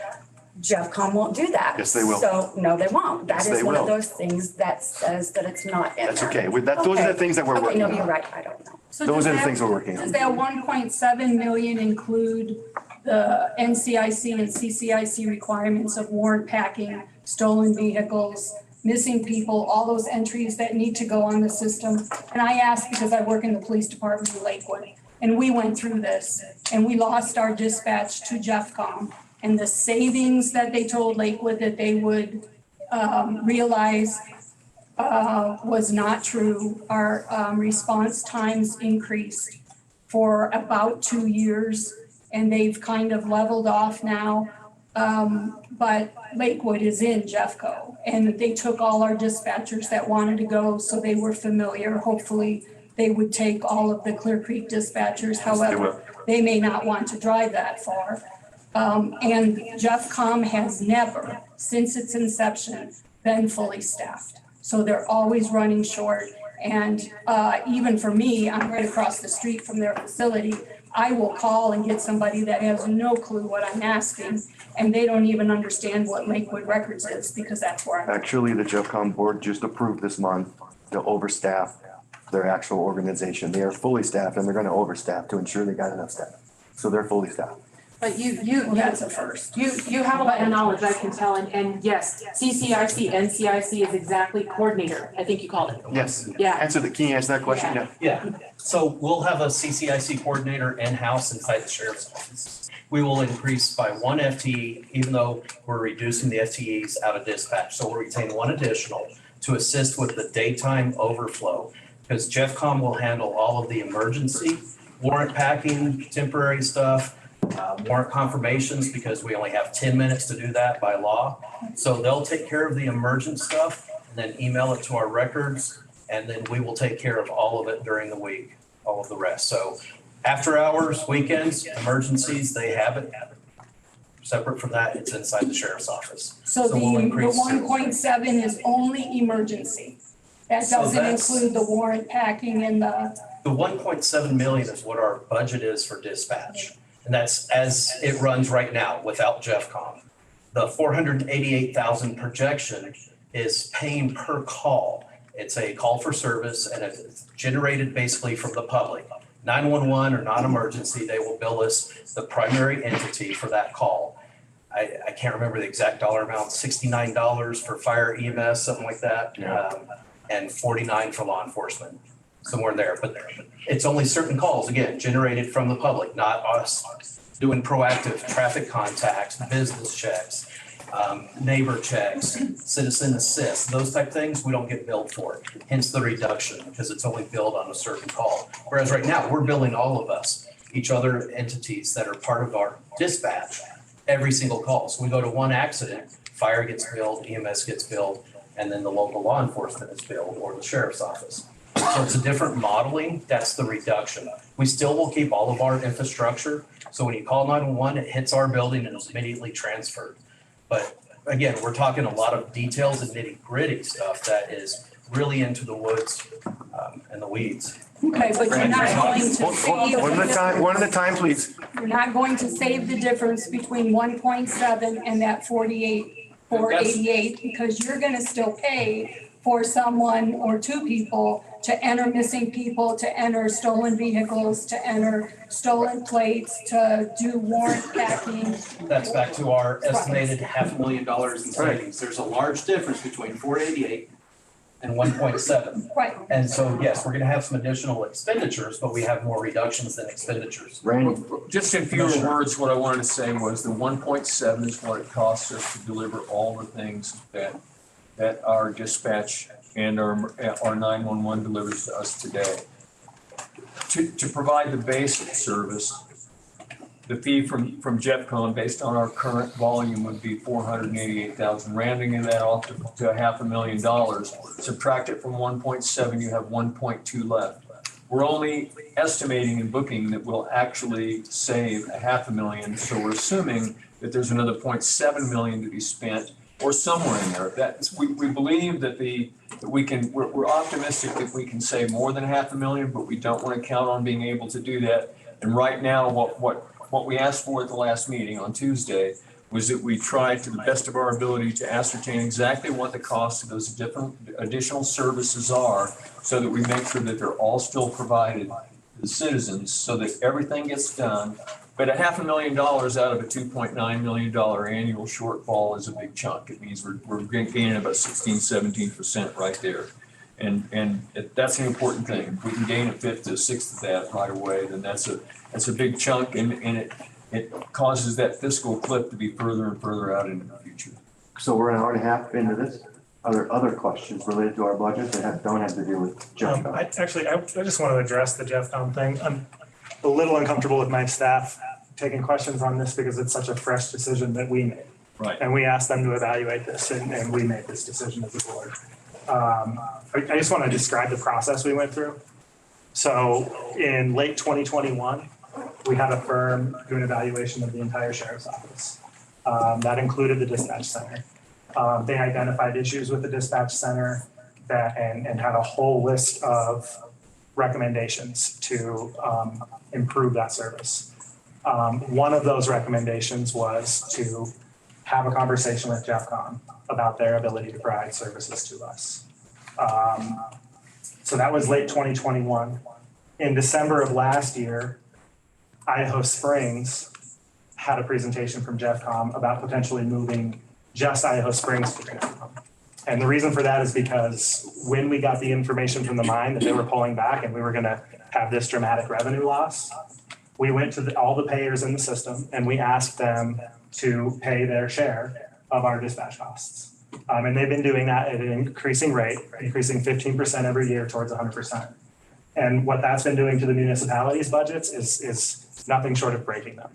Jeffcom won't do that. Yes, they will. So, no, they won't. That Yes, is they one of will. those things that says that it's not in there. That's okay. Those are the things that we're Okay, working no, on. you're right. I don't know. So Those does are the that- things we're working Does on. that 1.7 million include the NCIC and CCIC requirements of warrant packing, stolen vehicles, missing people, all those entries that need to go on the system? And I ask because I work in the police department in Lakewood, and we went through this, and we lost our dispatch to Jeffcom. And the savings that they told Lakewood that they would realize was not true. Our response times increased for about 2 years, and they've kind of leveled off now. But Lakewood is in Jeffco, and they took all our dispatchers that wanted to go, so they were familiar. Hopefully, they would take all of the Clear Creek dispatchers. However, they may not want to drive that far. And Jeffcom has never, since its inception, been fully staffed. So they're always running short, And even for me, I'm right across the street from their facility. I will call and get somebody that has no clue what I'm asking, and they don't even understand what Lakewood Records is, because that's where I'm. Actually, the GevCom board just approved this month to overstaff their actual organization. They are fully staffed and they're gonna overstaff to ensure they got enough staff. So they're fully staffed. But Well, that's a first. you have a lot of knowledge, I can tell, and yes, CCIC, NCIC is exactly coordinator, I think you called it. Yes. Yeah. Can you answer that question? Yeah. Yeah, so we'll have a CCIC coordinator in-house inside the sheriff's office. We will increase by one FTE, even though we're reducing the FTEs out of dispatch. So we'll retain one additional to assist with the daytime overflow. Because GevCom will handle all of the emergency warrant packing, temporary stuff, warrant confirmations, because we only have 10 minutes to do that by law. So they'll take care of the emergent stuff and then email it to our records. And then we will take care of all of it during the week, all of the rest. So after hours, weekends, emergencies, they have it. Separate from that, it's inside the sheriff's office. So the we'll increase 1.7 is only emergency. That So doesn't that's- include the warrant packing and the, The 1.7 million is what our budget is for dispatch. And that's as it runs right now without GevCom. The 488,000 projection is paying per call. It's a call for service and it's generated basically from the public. 911 or non-emergency, they will bill us the primary entity for that call. I can't remember the exact dollar amount, $69 for fire EMS, something like that. And $49 for law enforcement, somewhere there. But it's only certain calls, again, generated from the public, not us doing proactive traffic contacts, business checks, neighbor checks, citizen assist, those type things, we don't get billed for. Hence the reduction, because it's only billed on a certain call. Whereas right now, we're billing all of us, each other entities that are part of our dispatch, every single call. So we go to one accident, fire gets billed, EMS gets billed, and then the local law enforcement is billed, or the sheriff's office. So it's a different modeling, that's the reduction. We still will keep all of our infrastructure. So when you call 911, it hits our building and is immediately transferred. But again, we're talking a lot of details and nitty gritty stuff that is really into the woods and the weeds. okay, but you're not going to save. One at a time, please. You're not going to save the difference between 1.7 and that 488, because you're gonna still pay for someone or two people to enter missing people, to enter stolen vehicles, to enter stolen plates, to do warrant packing. That's back to our estimated $500,000 in savings. There's a large difference between 488 and 1.7. Right. And so, yes, we're gonna have some additional expenditures, but we have more reductions than expenditures. Randy? Just in fewer words, what I wanted to say was the 1.7 is what it costs us to deliver all the things that our dispatch and our 911 delivers to us today. To provide the basic service, the fee from JetCon based on our current volume would be 488,000. Rounding that off to $500,000. Subtract it from 1.7, you have 1.2 left. We're only estimating and booking that we'll actually save $500,000. So we're assuming that there's another 0.7 million to be spent, or somewhere in there. That's we believe that we're optimistic that we can save more than $500,000, but we don't want to count on being able to do that. And right now, what we asked for at the last meeting on Tuesday was that we tried to the best of our ability to ascertain exactly what the cost of those different additional services are, so that we make sure that they're all still provided to the citizens, so that everything gets done. But $500,000 out of a $2.9 million annual shortfall is a big chunk. It means we're gaining about 17% right there. And that's an important thing. If we can gain a fifth to a sixth of that right away, then that's a big chunk, and it causes that fiscal cliff to be further and further out into the future. So we're an hour and a half into this. Are there other questions related to our budget that don't have to do with Jeff? I just want to address the GevCom thing. I'm a little uncomfortable with my staff taking questions on this because it's such a fresh decision that we made. Right. And we asked them to evaluate this, and we made this decision as a board. I just want to describe the process we went through. So in late 2021, we had a firm do an evaluation of the entire sheriff's office. That included the dispatch center. They identified issues with the dispatch center and had a whole list of recommendations to improve that service. One of those recommendations was to have a conversation with JeffCom about their ability to provide services to us. So that was late 2021. In December of last year, Idaho Springs had a presentation from JeffCom about potentially moving just Idaho Springs to JeffCom. And the reason for that is because when we got the information from the mine that they were pulling back and we were gonna have this dramatic revenue loss, we went to all the payers in the system and we asked them to pay their share of our dispatch costs. And they've been doing that at an increasing rate, increasing 15% every year towards 100%. And what that's been doing to the municipalities' budgets is nothing short of breaking them.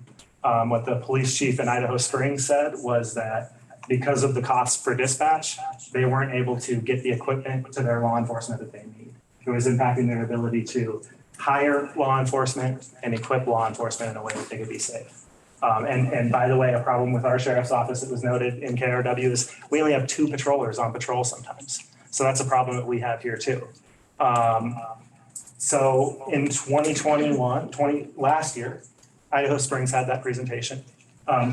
What the police chief in Idaho Springs said was that because of the costs for dispatch, they weren't able to get the equipment to their law enforcement that they need. It was impacting their ability to hire law enforcement and equip law enforcement in a way that they could be safe. And by the way, a problem with our sheriff's office that was noted in KRW is we only have 2 patrollers on patrol sometimes. So that's a problem that we have here too. So in last year, Idaho Springs had that presentation.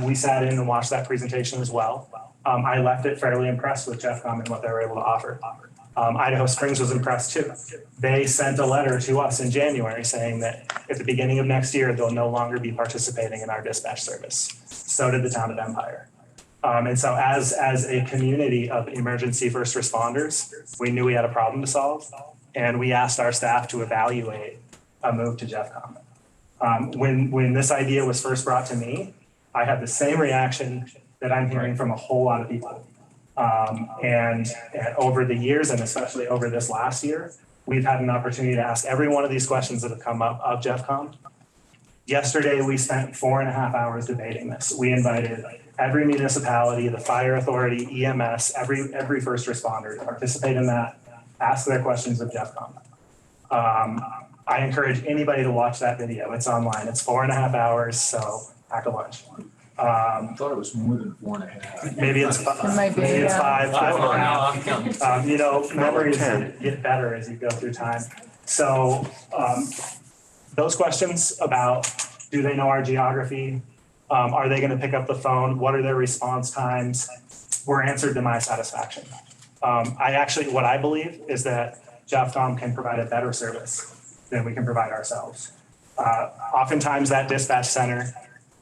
We sat in and watched that presentation as well. I left it fairly impressed with JeffCom and what they were able to offer. Idaho Springs was impressed too. They sent a letter to us in January saying that at the beginning of next year, they'll no longer be participating in our dispatch service. So did the town of Empire. And so as a community of emergency first responders, we knew we had a problem to solve. And we asked our staff to evaluate a move to JeffCom. When this idea was first brought to me, I had the same reaction that I'm hearing from a whole lot of people. And over the years, and especially over this last year, we've had an opportunity to ask every one of these questions that have come up of JeffCom. Yesterday, we spent 4.5 hours debating this. We invited every municipality, the fire authority, EMS, every first responder to participate in that, ask their questions of JeffCom. I encourage anybody to watch that video. It's online. It's 4.5 hours, so pack a lunch. I thought it was more than 4.5. Maybe it's 5. It might be, Maybe it's yeah. 5. You know, memories get better as you go through time. So those questions about, do they know our geography? Are they going to pick up the phone? What are their response times? Were answered to my satisfaction. What I believe is that JeffCom can provide a better service than we can provide ourselves. Oftentimes that dispatch center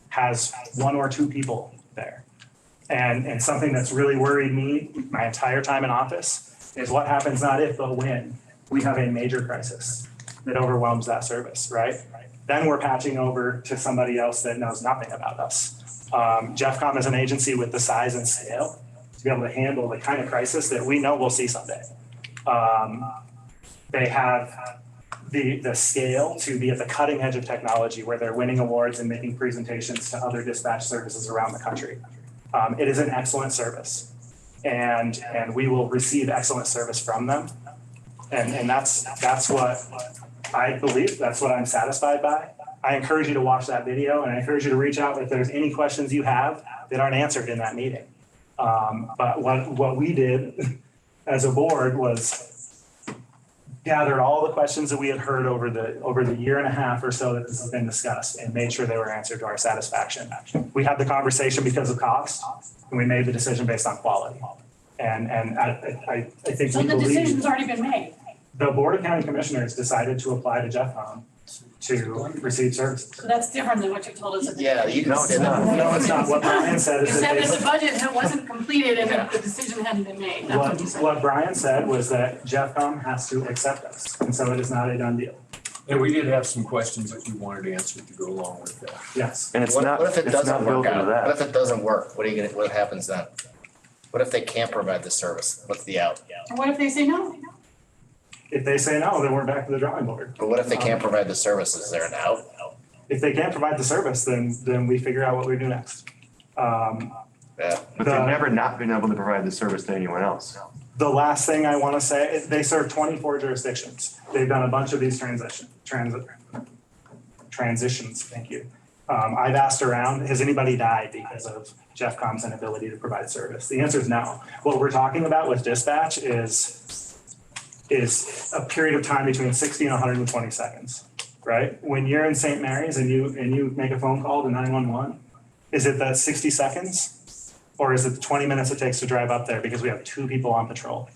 has 1 or 2 people there. And something that's really worried me my entire time in office is what happens not if, but when we have a major crisis that overwhelms that service, right? Then we're patching over to somebody else that knows nothing about us. JeffCom is an agency with the size and scale to be able to handle the kind of crisis that we know we'll see someday. They have the scale to be at the cutting edge of technology where they're winning awards and making presentations to other dispatch services around the country. It is an excellent service and we will receive excellent service from them. And that's what I believe, that's what I'm satisfied by. I encourage you to watch that video and I encourage you to reach out if there's any questions you have that aren't answered in that meeting. But what we did as a board was gathered all the questions that we had heard over the 1.5 years or so that this has been discussed and made sure they were answered to our satisfaction. We had the conversation because of cost and we made the decision based on quality. And I think So the decision's already been made. the Board of County Commissioners decided to apply to JeffCom to receive services. So that's different than what you told us. At the Yeah, beginning. No, it's not. No, it's not. What Brian said You is said that that the budget wasn't completed and that the decision hadn't been made. That's what you said. what Brian said was that JeffCom has to accept us, and so it is not a done deal. And we did have some questions that we wanted answered to go along with that. Yes. And it's What not, if it it's doesn't not work built into out? that. What if it doesn't work? What happens then? What if they can't provide the service? What's the out? And what if they say no? If they say no, then we're back to the drawing board. But what if they can't provide the service? Is there an out? If they can't provide the service, then we figure out what we do next. Yeah. But they've never not been able to provide the service to anyone else. The last thing I want to say is they serve 24 jurisdictions. They've done a bunch of these transitions, thank you. I've asked around, has anybody died because of JeffCom's inability to provide service? The answer is no. What we're talking about with dispatch is is a period of time between 60 and 120 seconds, right? When you're in St. Mary's and you make a phone call to 911, is it that 60 seconds? Or is it the 20 minutes it takes to drive up there because we have 2 people on patrol?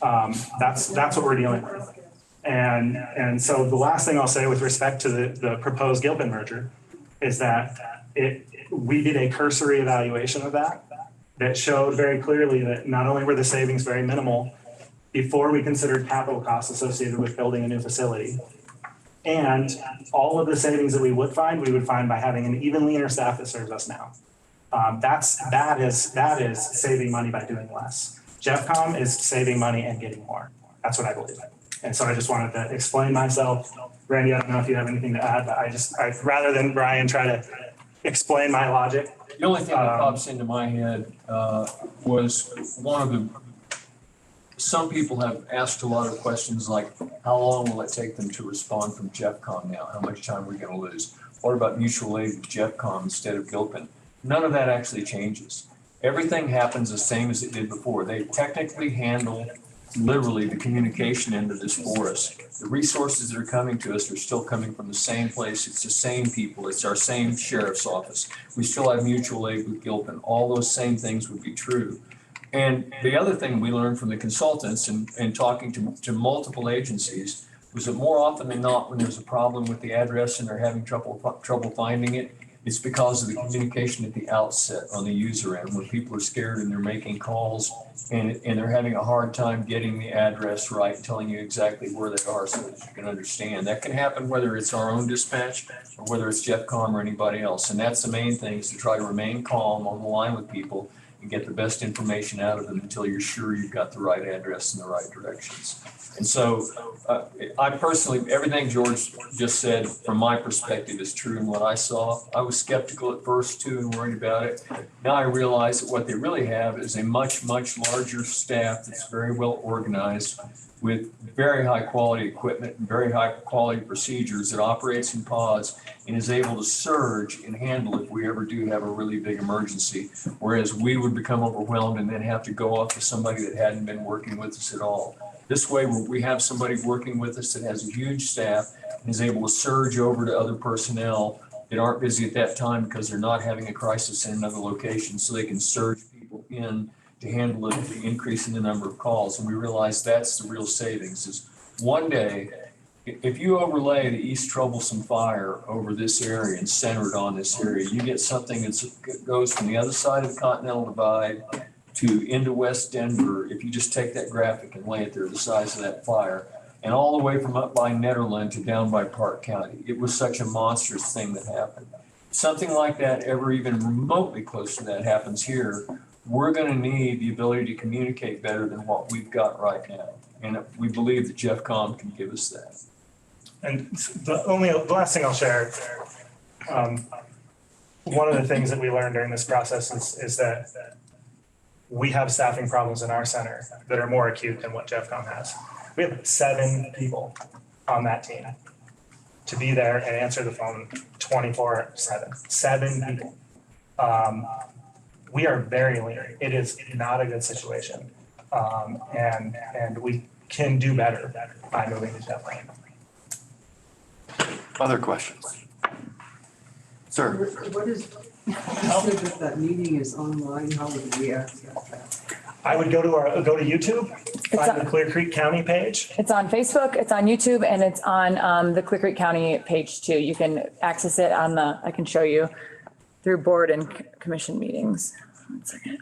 That's what we're dealing with. And so the last thing I'll say with respect to the proposed Gilpin merger is that we did a cursory evaluation of that showed very clearly that not only were the savings very minimal before we considered capital costs associated with building a new facility, and all of the savings that we would find by having an even leaner staff that serves us now. That is saving money by doing less. JeffCom is saving money and getting more. That's what I believe. And so I just wanted to explain myself. Randy, I don't know if you have anything to add, but I rather than Brian try to explain my logic. The only thing that pops into my head was some people have asked a lot of questions like, how long will it take them to respond from JeffCom now? How much time are we going to lose? What about mutual aid with JeffCom instead of Gilpin? None of that actually changes. Everything happens the same as it did before. They technically handle literally the communication end of this for us. The resources that are coming to us are still coming from the same place. It's the same people. It's our same sheriff's office. We still have mutual aid with Gilpin. All those same things would be true. And the other thing we learned from the consultants and talking to multiple agencies was that more often than not, when there's a problem with the address and they're having trouble finding it, it's because of the communication at the outset on the user end, where people are scared and they're making calls and they're having a hard time getting the address right, and telling you exactly where they are so that you can understand. That can happen whether it's our own dispatch or whether it's JeffCom or anybody else. And that's the main thing, is to try to remain calm on the line with people and get the best information out of them until you're sure you've got the right address in the right directions. And so I personally, everything George just said from my perspective is true in what I saw. I was skeptical at first too and worried about it. Now I realize that what they really have is a much, much larger staff that's very well organized with very high quality equipment and very high quality procedures that operates in pods and is able to surge and handle if we ever do have a really big emergency, whereas we would become overwhelmed and then have to go off to somebody that hadn't been working with us at all. This way, we have somebody working with us that has a huge staff and is able to surge over to other personnel that aren't busy at that time because they're not having a crisis in another location, so they can surge people in to handle the increase in the number of calls. And we realize that's the real savings, is one day, if you overlay the East Troublesome Fire over this area and center it on this area, you get something that goes from the other side of the Continental Divide to into West Denver. If you just take that graphic and lay it there, the size of that fire, and all the way from up by Netherland to down by Park County. It was such a monstrous thing that happened. Something like that, ever even remotely close to that, happens here, we're going to need the ability to communicate better than what we've got right now. And we believe that JeffCom can give us that. And the last thing I'll share, one of the things that we learned during this process is that we have staffing problems in our center that are more acute than what JeffCom has. We have 7 people on that team to be there and answer the phone 24/7. 7 people. We are very lean. It is not a good situation. And we can do better by moving to JeffCom. Other questions? Sir? What is, you said that meeting is online, how would we access that? I would go to YouTube, find the Clear Creek County page. It's on Facebook, it's on YouTube, and it's on the Clear Creek County page too. You can access it on I can show you through board and commission meetings. 1 second.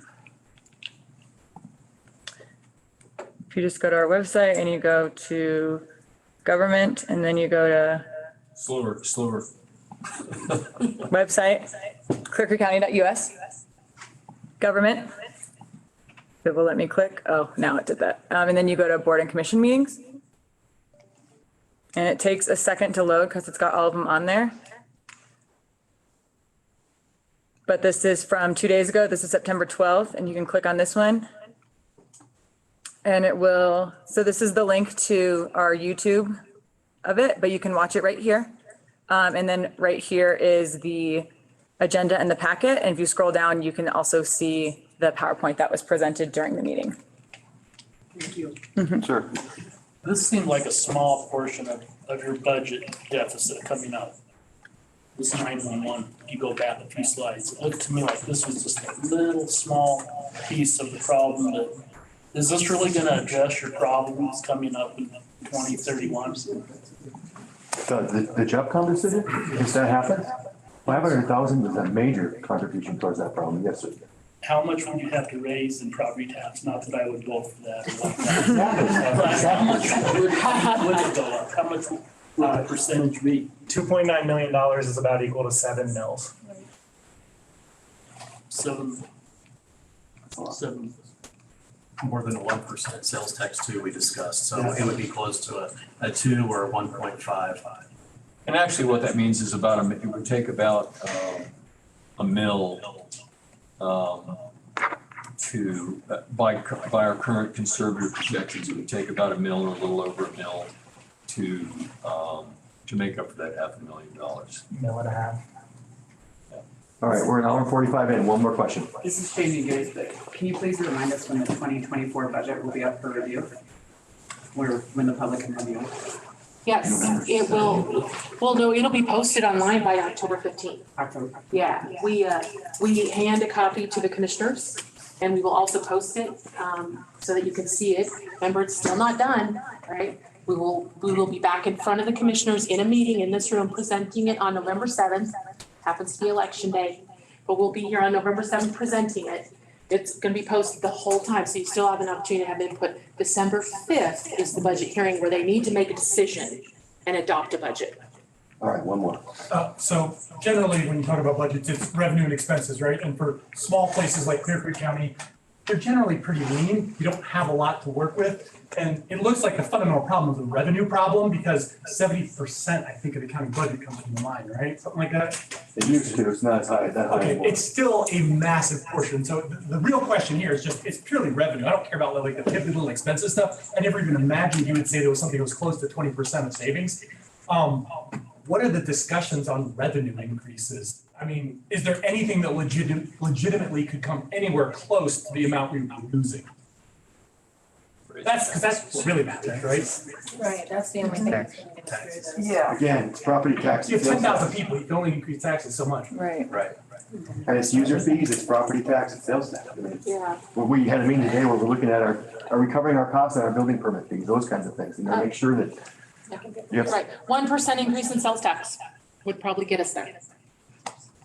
If you just go to our website and you go to government and then you go to Slower. website, clearcreekcounty.us, government. It will let me click. Oh, now it did that. And then you go to board and commission meetings. And it takes a second to load because it's got all of them on there. But this is from 2 days ago. This is September 12th, and you can click on this one. And it will, so this is the link to our YouTube of it, but you can watch it right here. And then right here is the agenda and the packet. And if you scroll down, you can also see the PowerPoint that was presented during the meeting. Thank you. Sure. This seemed like a small portion of your budget deficit coming up. This 911, you go back a few slides, it looked to me like this was just a little small piece of the problem. That is this really gonna address your problems coming up in 2031? The JEFCON decision, if that happens, 500,000 is a major contribution towards that problem, yes, sir. How much would you have to raise in property tax? Not that I would vote for that or like that. But how much would it go up? How much would the percentage be? $2.9 million is about equal to 7 mils. Seven. More than a 1% sales tax too, we discussed, so it would be close to a 2 or a 1.5. And actually what that means is it would take about a mil by our current conservative projections, it would take about a mil or a little over a mil to make up for that $500,000. Mill and a half. All right, we're an hour and 45 in, one more question. This is changing gears, but can you please remind us when the 2024 budget will be up for review? When the public can review it? Yes, it will, well, no, it'll be posted online by October 15th. October. Yeah, we hand a copy to the commissioners and we will also post it so that you can see it. Remember, it's still not done, right? We will be back in front of the commissioners in a meeting in this room presenting it on November 7th. Happens to be election day, but we'll be here on November 7th presenting it. It's gonna be posted the whole time, so you still have an opportunity to have input. December 5th is the budget hearing where they need to make a decision and adopt a budget. All right, one more. So generally, when you talk about budgets, it's revenue and expenses, right? And for small places like Clear Creek County, they're generally pretty lean. You don't have a lot to work with. And it looks like the fundamental problem is a revenue problem because 70%, I think, of the county budget comes from the line, right? Something like that. It used to, it's not as high, that high Okay, anymore. it's still a massive portion. So the real question here is just, it's purely revenue. I don't care about like the pivotal expenses stuff. I never even imagined you would say there was something that was close to 20% of savings. What are the discussions on revenue increases? I mean, is there anything that legitimately could come anywhere close to the amount we were losing? Because that's what really matters, right? Right, that's the only thing. Yeah. Again, it's property taxes. You have 10,000 people, you can only increase taxes so much. Right. Right. And it's user fees, it's property tax, it's sales tax. I mean, Yeah. we had a meeting today where we're looking at are we covering our costs on our building permit fees, those kinds of things, and to make sure that. Yes. Right, 1% increase in sales tax would probably get us there.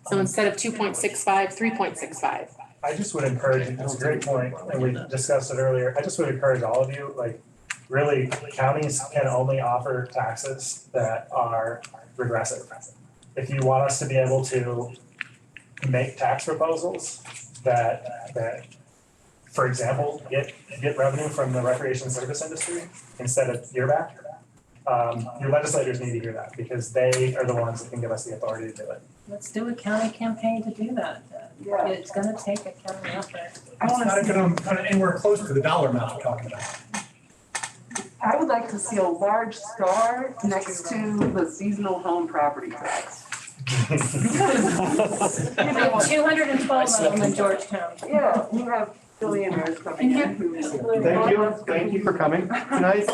So instead of 2.65, 3.65. I just would encourage, it's a great point, and we discussed it earlier, I just would encourage all of you, like, really, counties can only offer taxes that are regressive. If you want us to be able to make tax proposals that, for example, get revenue from the recreation service industry instead of year back, your legislators need to hear that, because they are the ones that can give us the authority to do it. Let's do a county campaign to do that. Yeah. It's gonna take a county effort. It's not gonna anywhere close to the dollar amount we're talking about. I would like to see a large star next to the seasonal home property tax. We have 212 of them in Georgetown. Yeah, you have billionaires coming in who. Thank you for coming tonight.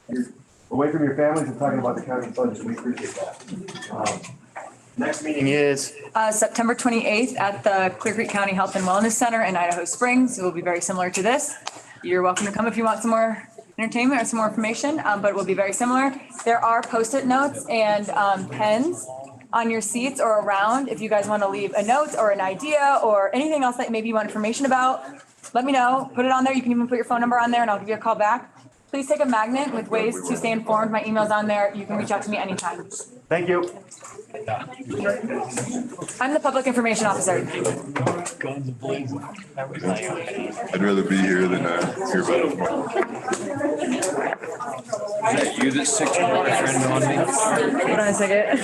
You're away from your families and talking about the county budget, we appreciate that. Next meeting is? September 28th at the Clear Creek County Health and Wellness Center in Idaho Springs. It will be very similar to this. You're welcome to come if you want some more entertainment or some more information, but it will be very similar. There are Post-it notes and pens on your seats or around. If you guys want to leave a note or an idea or anything else that maybe you want information about, let me know. Put it on there. You can even put your phone number on there and I'll give you a call back. Please take a magnet with ways to stay informed. My email's on there. You can reach out to me anytime. Thank you. I'm the public information officer. I'd rather be here than hear about it tomorrow. Is that you that sicked your boyfriend on me? Hold on a second.